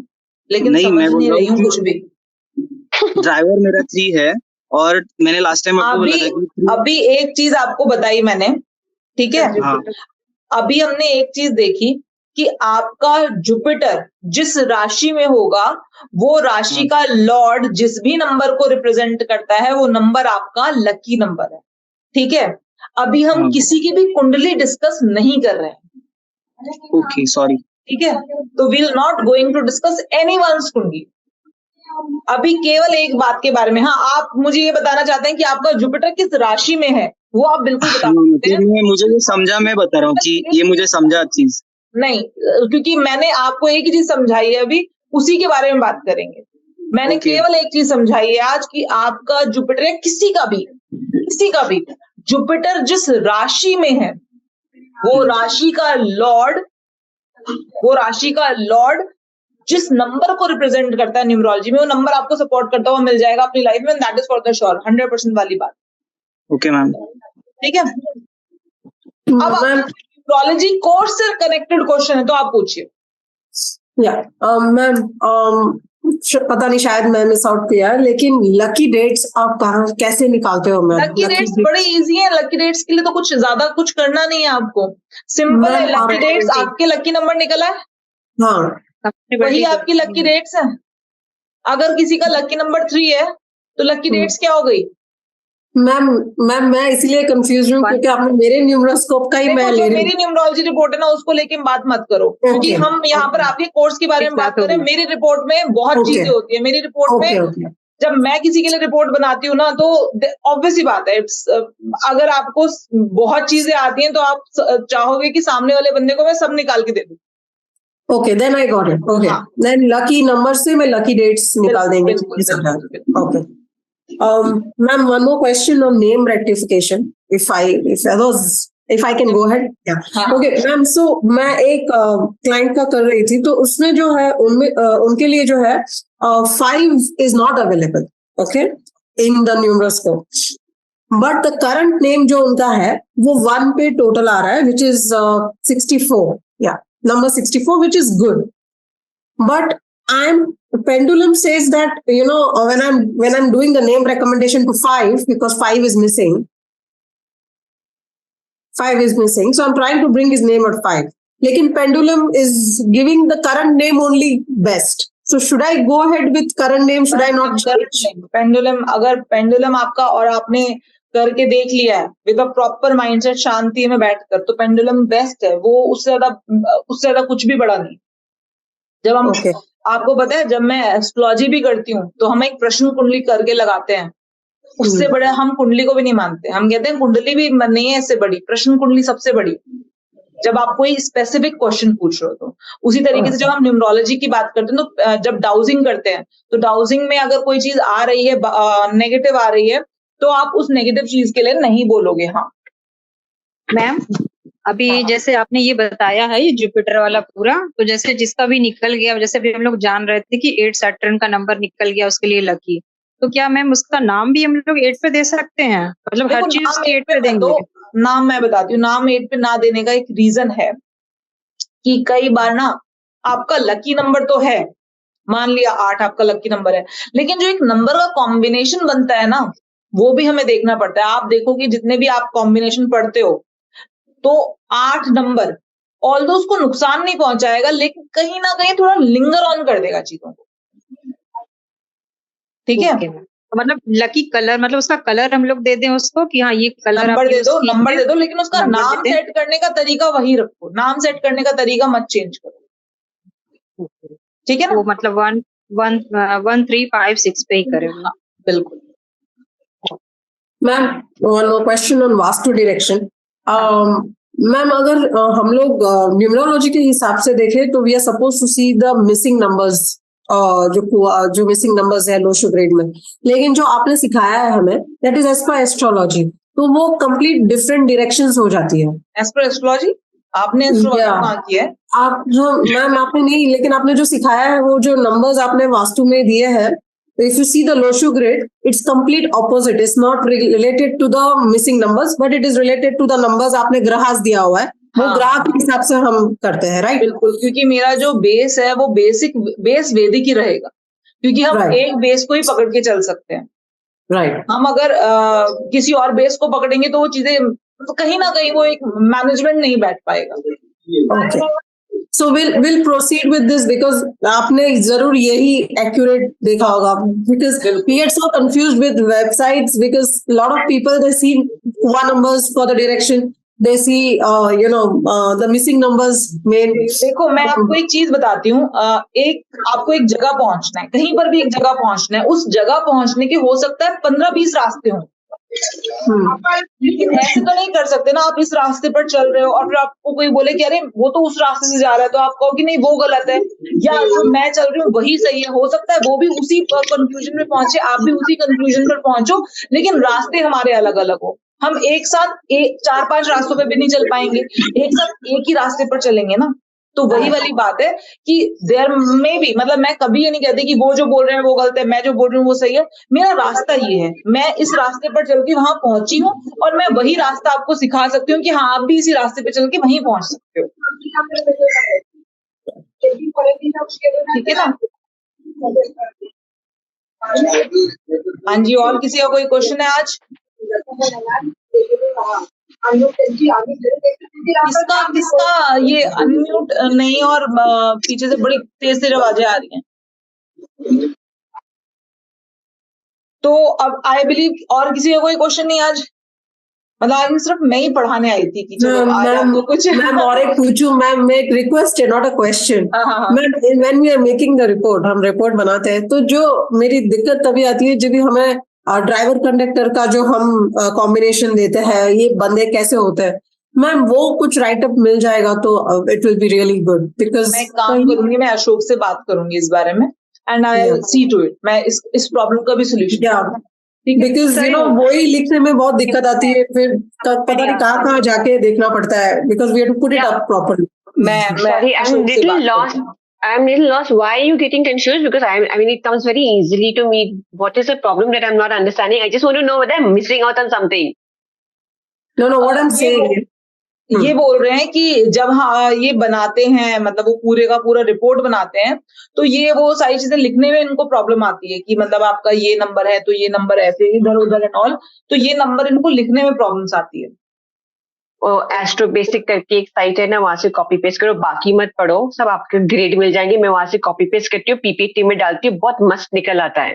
लेकिन नहीं, समझ मैं बोल नहीं रहा रही हूँ हूँ कि कुछ भी। ड्राइवर मेरा 3 है, और मैंने लास्ट टाइम आपको बोला था कि अभी एक चीज आपको बताई मैंने, ठीक है। हाँ। अभी हमने एक चीज देखी कि आपका जुपिटर जिस राशि में होगा वो राशि का लॉर्ड जिस भी नंबर को रिप्रेजेंट करता है वो नंबर आपका लकी नंबर है, ठीक है। अभी हम किसी की भी कुंडली डिस्कस नहीं कर रहे हैं, ओके सॉरी, ठीक है। तो we will not going to discuss anyone's कुंडली, अभी केवल एक बात के बारे में। हाँ, आप मुझे ये बताना चाहते हैं कि आपका जुपिटर किस राशि में है, वो आप बिल्कुल बता सकते हैं। मुझे ये समझा, मैं बता रहा हूँ कि ये मुझे समझा चीज नहीं, क्योंकि मैंने आपको एक ही चीज समझाई है, अभी उसी के बारे में बात करेंगे। मैंने केवल एक चीज समझाई है आज कि आपका जुपिटर है, किसी का भी जुपिटर जिस राशि में है वो राशि का लॉर्ड वो राशि का लॉर्ड जिस नंबर को रिप्रेजेंट करता है न्यूमरोलॉजी में, वो नंबर आपको सपोर्ट करता हुआ मिल जाएगा अपनी लाइफ में, that is for the sure, 100% वाली बात। Okay ma'am. ठीक है, अब न्यूमरोलॉजी कोर्स से कनेक्टेड क्वेश्चन है तो आप पूछिए। मैम पता नहीं शायद मैं मिस आउट किया, लेकिन लकी डेट्स आप कहाँ कैसे निकालते हो मैम? लकी डेट्स बड़े इजी है। लकी डेट्स के लिए तो कुछ ज्यादा कुछ करना नहीं है आपको, सिंपल है। लकी डेट्स आपके लकी नंबर निकला है, हाँ वही आपकी लकी डेट्स है। अगर किसी का लकी नंबर 3 है तो लकी डेट्स क्या हो गई? मैम मैं इसलिए कंफ्यूज हूँ क्योंकि आपने मेरे न्यूमरोस्कोप का ही मैं ले रही हूँ। मेरी न्यूमरोलॉजी रिपोर्ट है ना, उसको लेके बात मत करो, क्योंकि हम यहाँ पर आपके कोर्स के बारे में बात करें। मेरी रिपोर्ट में बहुत चीजें होती है। मेरी रिपोर्ट में जब मैं किसी के लिए रिपोर्ट बनाती हूँ ना, तो ऑब्वियस ही बात है, अगर आपको बहुत चीजें आती हैं तो आप चाहोगे कि सामने वाले बंदे को मैं सब निकाल के दे दूं। Okay, then I got it. Okay, then lucky number से मैं लकी डेट्स निकाल देंगे। Okay ma'am, one more question on name rectification, if I can go ahead. Yeah. Okay ma'am, so मैं एक क्लाइंट का कर रही थी, तो उसमें जो है उनके लिए जो है 5 is not available, okay, in the numeroscope, but the current name जो उनका है वो 1 पे टोटल आ रहा है, which is 64, yeah, number 64, which is good, but pendulum says that, you know, when I'm doing the name recommendation to 5, because 5 is missing, so I'm trying to bring his name at 5, lekin pendulum is giving the current name only best, so should I go ahead with current name, should I not change? pendulum, अगर pendulum आपका और आपने करके देख लिया है विद अ प्रॉपर माइंडसेट, शांति में बैठकर, तो पेंडुलम बेस्ट है। वो उससे ज्यादा कुछ भी बड़ा नहीं। जब हम आपको पता है, जब मैं एस्ट्रोलॉजी भी करती हूँ तो हम एक प्रश्न कुंडली करके लगाते हैं, उससे बड़े हम कुंडली को भी नहीं मानते। हम कहते हैं कुंडली भी नहीं है इससे बड़ी, प्रश्न कुंडली सबसे बड़ी, जब आप कोई स्पेसिफिक क्वेश्चन पूछ रहे हो। तो उसी तरीके से जब हम न्यूमरोलॉजी की बात करते हैं, तो जब डाउजिंग करते हैं, तो डाउजिंग में अगर कोई चीज आ रही है, नेगेटिव आ रही है, तो आप उस नेगेटिव चीज के लिए नहीं बोलोगे। हाँ मैम, अभी जैसे आपने ये बताया है, ये जुपिटर वाला पूरा, तो जैसे जिसका भी निकल गया, जैसे अभी हम लोग जान रहे थे कि 8 सैटर्न का नंबर निकल गया, उसके लिए लकी, तो क्या मैम उसका नाम भी हम लोग 8 पे दे सकते हैं? मतलब हर चीज 8 पे देंगे? तो नाम मैं बताती हूँ, नाम 8 पे ना देने का एक रीजन है कि कई बार ना आपका लकी नंबर तो है, मान लिया 8 आपका लकी नंबर है, लेकिन जो एक नंबर का कॉम्बिनेशन बनता है ना, वो भी हमें देखना पड़ता है। आप देखो कि जितने भी आप कॉम्बिनेशन पढ़ते हो, तो 8 नंबर ऑल्दो उसको नुकसान नहीं पहुंचाएगा, लेकिन कहीं ना कहीं थोड़ा लिंगर ऑन कर देगा चीजों को। ठीक है, मतलब लकी कलर, मतलब उसका कलर हम लोग दे दें उसको कि हाँ ये कलर नंबर दे दो, लेकिन उसका नाम सेट करने का तरीका वही रखो। नाम सेट करने का तरीका मत चेंज करो। ठीक है ना? वो मतलब 1 3 5 6 पे ही करेंगे। बिल्कुल। Ma'am, one more question on vastu direction. Ma'am, अगर हम लोग न्यूमरोलॉजी के हिसाब से देखें तो we are suppose to see the missing numbers, जो मिसिंग नंबर्स है लो ग्रेड में, लेकिन जो आपने सिखाया है हमें, that is as per astrology, तो वो कंप्लीट डिफरेंट डायरेक्शंस हो जाती है। एज पर एस्ट्रोलॉजी आपने एस्ट्रोलॉजी किया है? आप जो मैम आपने नहीं, लेकिन आपने जो सिखाया है, वो जो नंबर्स आपने वास्तु में दिए हैं, if you see the Loshu grid, it's complete opposite. It's not related to the missing numbers, but it is related to the numbers आपने ग्रहास दिया हुआ है, वो ग्राह के हिसाब से हम करते हैं, राइट? बिल्कुल, क्योंकि मेरा जो बेस है वो बेस वैदिक ही रहेगा, क्योंकि हम एक बेस को ही पकड़ के चल सकते हैं। राइट। हम अगर किसी और बेस को पकड़ेंगे तो वो चीजें कहीं ना कहीं वो एक मैनेजमेंट नहीं बैठ पाएगा। Okay, so we'll proceed with this, because आपने जरूर यही accurate देखा होगा, because we get so confused with websites, because a lot of people, they see one numbers for the direction, they see the missing numbers main। देखो, मैं आपको एक चीज बताती हूँ, आपको एक जगह पहुंचना है, कहीं पर भी एक जगह पहुंचना है, उस जगह पहुंचने के हो सकता है 15-20 रास्ते हों, लेकिन ऐसे तो नहीं कर सकते ना। आप इस रास्ते पर चल रहे हो और फिर आपको कोई बोले कि अरे वो तो उस रास्ते से जा रहा है, तो आप कहो कि नहीं वो गलत है, या जो मैं चल रही हूँ वही सही है। हो सकता है वो भी उसी कंक्लूजन में पहुंचे, आप भी उसी कंक्लूजन पर पहुंचो, लेकिन रास्ते हमारे अलग अलग हो। हम एक साथ 4-5 रास्तों पे भी नहीं चल पाएंगे, एक साथ एक ही रास्ते पर चलेंगे ना। तो वही वाली बात है कि देयर में भी, मतलब मैं कभी ये नहीं कहती कि वो जो बोल रहे हैं वो गलत है, मैं जो बोल रही हूँ वो सही है। मेरा रास्ता ये है, मैं इस रास्ते पर चल के वहां पहुंची हूँ और मैं वही रास्ता आपको सिखा सकती हूँ कि हाँ आप भी इसी रास्ते पे चल के वहीं पहुंच सकते हो। ठीक है ना? हाँ जी, और किसी का कोई क्वेश्चन है आज? किसका किसका ये अनम्यूट नहीं, और पीछे से बड़ी तेज तेज आवाजें आ रही हैं। तो अब आई बिलीव और किसी का कोई क्वेश्चन नहीं आज? मतलब आज सिर्फ मैं ही पढ़ाने आई थी कि चलो आज आपको कुछ मैम और एक पूछूं मैम, मैं एक रिक्वेस्ट है नॉट अ क्वेश्चन। हाँ, हाँ, हाँ। Ma'am when we are making the report, हम रिपोर्ट बनाते हैं तो जो मेरी दिक्कत तभी आती है जब भी हमें ड्राइवर कंडक्टर का जो हम कॉम्बिनेशन देते हैं, ये बंदे कैसे होते हैं मैम, वो कुछ राइटअप मिल जाएगा तो it will be really good. Because मैं काम करूंगी, मैं अशोक से बात करूंगी इस बारे में and I will see to it, मैं इस प्रॉब्लम का भी सोल्यूशन। बिकॉज यू नो वही लिखने में बहुत दिक्कत आती है, फिर पता नहीं कहाँ जाके देखना पड़ता है, because we have to put it up properly. Sorry, I'm little lost. Why are you getting confused? Because I mean, it comes very easily to me. What is the problem that I'm not understanding? I just want to know whether I'm missing out on something. No, what I'm saying is, ये बोल रहे हैं कि जब हाँ ये बनाते हैं, मतलब वो पूरे का पूरा रिपोर्ट बनाते हैं, तो ये वो सारी चीजें लिखने में इनको प्रॉब्लम आती है कि मतलब आपका ये नंबर है तो ये नंबर ऐसे इधर उधर एंड ऑल, तो ये नंबर इनको लिखने में प्रॉब्लम्स आती है। एस्ट्रो बेसिक करके एक साइट है ना, वहां से कॉपी पेस्ट करो, बाकी मत पढ़ो, सब आपके ग्रेड मिल जाएंगे। मैं वहां से कॉपी पेस्ट करती हूँ, पीपीटी में डालती हूँ, बहुत मस्त निकल आता है।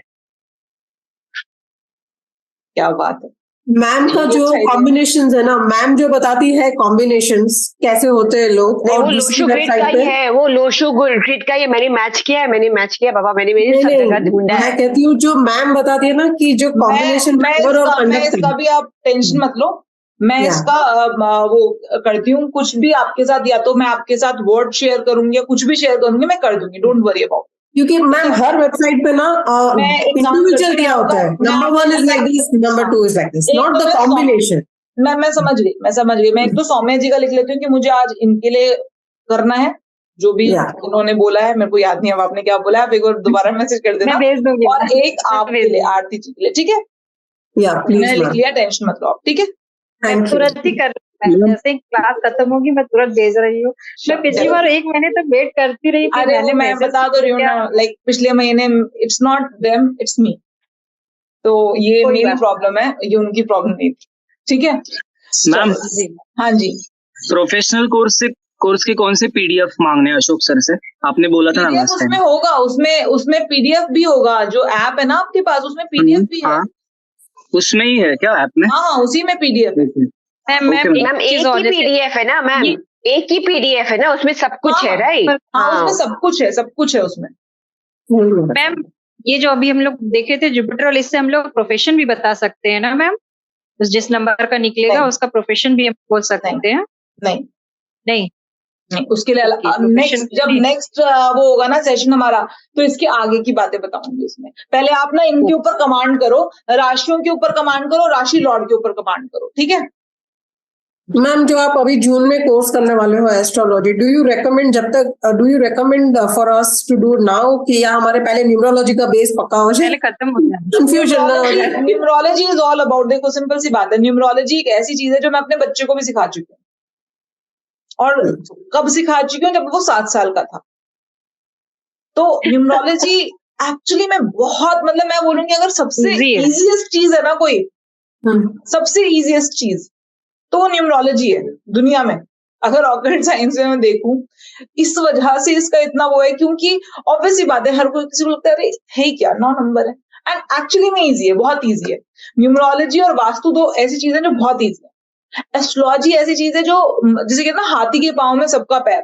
क्या बात है। मैम का जो कॉम्बिनेशंस है ना, मैम जो बताती है कॉम्बिनेशंस कैसे होते हैं लोग, और वो लोशो ग्रिड का ही है, वो लोशो ग्रिड का ही मैंने मैच किया बाबा, मैंने सब जगह ढूंढा है। मैं कहती हूँ जो मैम बताती है ना कि जो कॉम्बिनेशन मैं इसका भी आप टेंशन मत लो, मैं इसका वो करती हूँ। कुछ भी आपके साथ, या तो मैं आपके साथ वर्ड शेयर करूंगी या कुछ भी शेयर करूंगी, मैं कर दूंगी, डोंट वरी अबाउट। क्योंकि मैम हर वेबसाइट पे ना इंडिविजुअल दिया होता है, number 1 is like this, number 2 is like this, not the combination. मैं समझ गई। मैं एक तो सौम्या जी का लिख लेती हूँ कि मुझे आज इनके लिए करना है, जो भी उन्होंने बोला है, मेरे को याद नहीं है आपने क्या बोला है, आप एक बार दोबारा मैसेज कर देना। और एक आपके लिए, आरती जी के लिए, ठीक है? मैंने लिख लिया, टेंशन मत लो आप, ठीक है? तुरंत ही कर, जैसे क्लास खत्म होगी मैं तुरंत भेज रही हूँ। मैं पिछली बार 1 महीने तक वेट करती रही थी। अरे मैं बता तो रही हूँ ना, लाइक पिछले महीने, it's not them, it's me. तो ये मेरी प्रॉब्लम है, ये उनकी प्रॉब्लम नहीं थी, ठीक है मैम? हाँ जी। प्रोफेशनल कोर्स के कौन से पीडीएफ मांगने हैं अशोक सर से? आपने बोला था ना लास्ट टाइम। उसमें होगा, उसमें पीडीएफ भी होगा, जो ऐप है ना आपके पास, उसमें पीडीएफ भी है। उसमें ही है क्या ऐप में? हाँ, उसी में पीडीएफ है। मैम एक ही पीडीएफ है ना मैम, एक ही पीडीएफ है ना, उसमें सब कुछ है, राइट? हाँ, उसमें सब कुछ है उसमें। मैम ये जो अभी हम लोग देखे थे जुपिटर, और इससे हम लोग प्रोफेशन भी बता सकते हैं ना मैम? जिस नंबर का निकलेगा उसका प्रोफेशन भी हम बोल सकते हैं? नहीं, उसके लिए जब नेक्स्ट वो होगा ना सेशन हमारा, तो इसके आगे की बातें बताऊंगी उसमें। पहले आप ना इनके ऊपर कमांड करो, राशियों के ऊपर कमांड करो, राशि लॉर्ड के ऊपर कमांड करो, ठीक है? मैम जो आप अभी जून में कोर्स करने वाले हो astrology, do you recommend for us to do now, कि या हमारे पहले न्यूमरोलॉजी का बेस पक्का हो जाए, पहले खत्म हो जाए, कंफ्यूजन ना हो जाए? न्यूमरोलॉजी इज ऑल अबाउट, देखो सिंपल सी बात है, न्यूमरोलॉजी एक ऐसी चीज है जो मैं अपने बच्चे को भी सिखा चुकी हूँ, और कब सिखा चुकी हूँ, जब वो 7 साल का था। तो न्यूमरोलॉजी एक्चुअली मैं बहुत, मतलब मैं बोलूंगी अगर सबसे इजीएस्ट चीज है ना कोई, सबसे इजीएस्ट चीज तो वो न्यूमरोलॉजी है दुनिया में। अगर ऑकल्ट साइंस में मैं देखूं, इस वजह से इसका इतना वो है, क्योंकि ऑब्वियसली बात है, हर कोई किसी को लगता है अरे है क्या 9 नंबर है, एंड एक्चुअली में इजी है, बहुत इजी है। न्यूमरोलॉजी और वास्तु दो ऐसी चीजें जो बहुत इजी है। एस्ट्रोलॉजी ऐसी चीज है जो, जिसे कहते हैं ना हाथी के पांव में सबका पैर।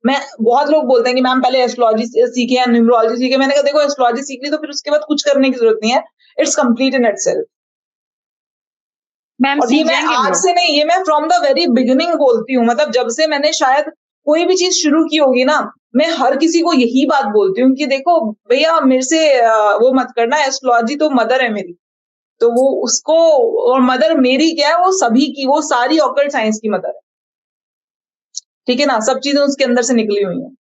मैं, बहुत लोग बोलते हैं कि मैम पहले एस्ट्रोलॉजी सीखे या न्यूमरोलॉजी सीखे। मैंने कहा देखो एस्ट्रोलॉजी सीख ली तो फिर उसके बाद कुछ करने की जरूरत नहीं है, इट्स कंप्लीट इन इटसेल्फ। और ये मैं आज से नहीं, ये मैं फ्रॉम द वेरी बिगिनिंग बोलती हूँ, मतलब जब से मैंने शायद कोई भी चीज शुरू की होगी ना, मैं हर किसी को यही बात बोलती हूँ कि देखो भैया मेरे से वो मत करना, एस्ट्रोलॉजी तो मदर है मेरी, तो वो उसको, और मदर मेरी क्या है, वो सभी की, वो सारी ऑकल्ट साइंस की मदर है, ठीक है ना, सब चीजें उसके अंदर से निकली हुई हैं।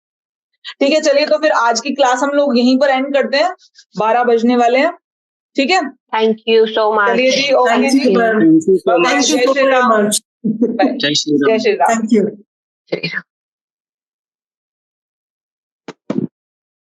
ठीक है, चलिए तो फिर आज की क्लास हम लोग यहीं पर एंड करते हैं, 12 बजने वाले हैं। ठीक है, Thank you so much. चलिए जी, ओके Thank जी, you, ma'am. Thank you so Bye-bye. much. Thank you Jai Shri so Ram. much. Bye. Jai Shri Ram. जय Shri Ram. Thank you. Shri Ram.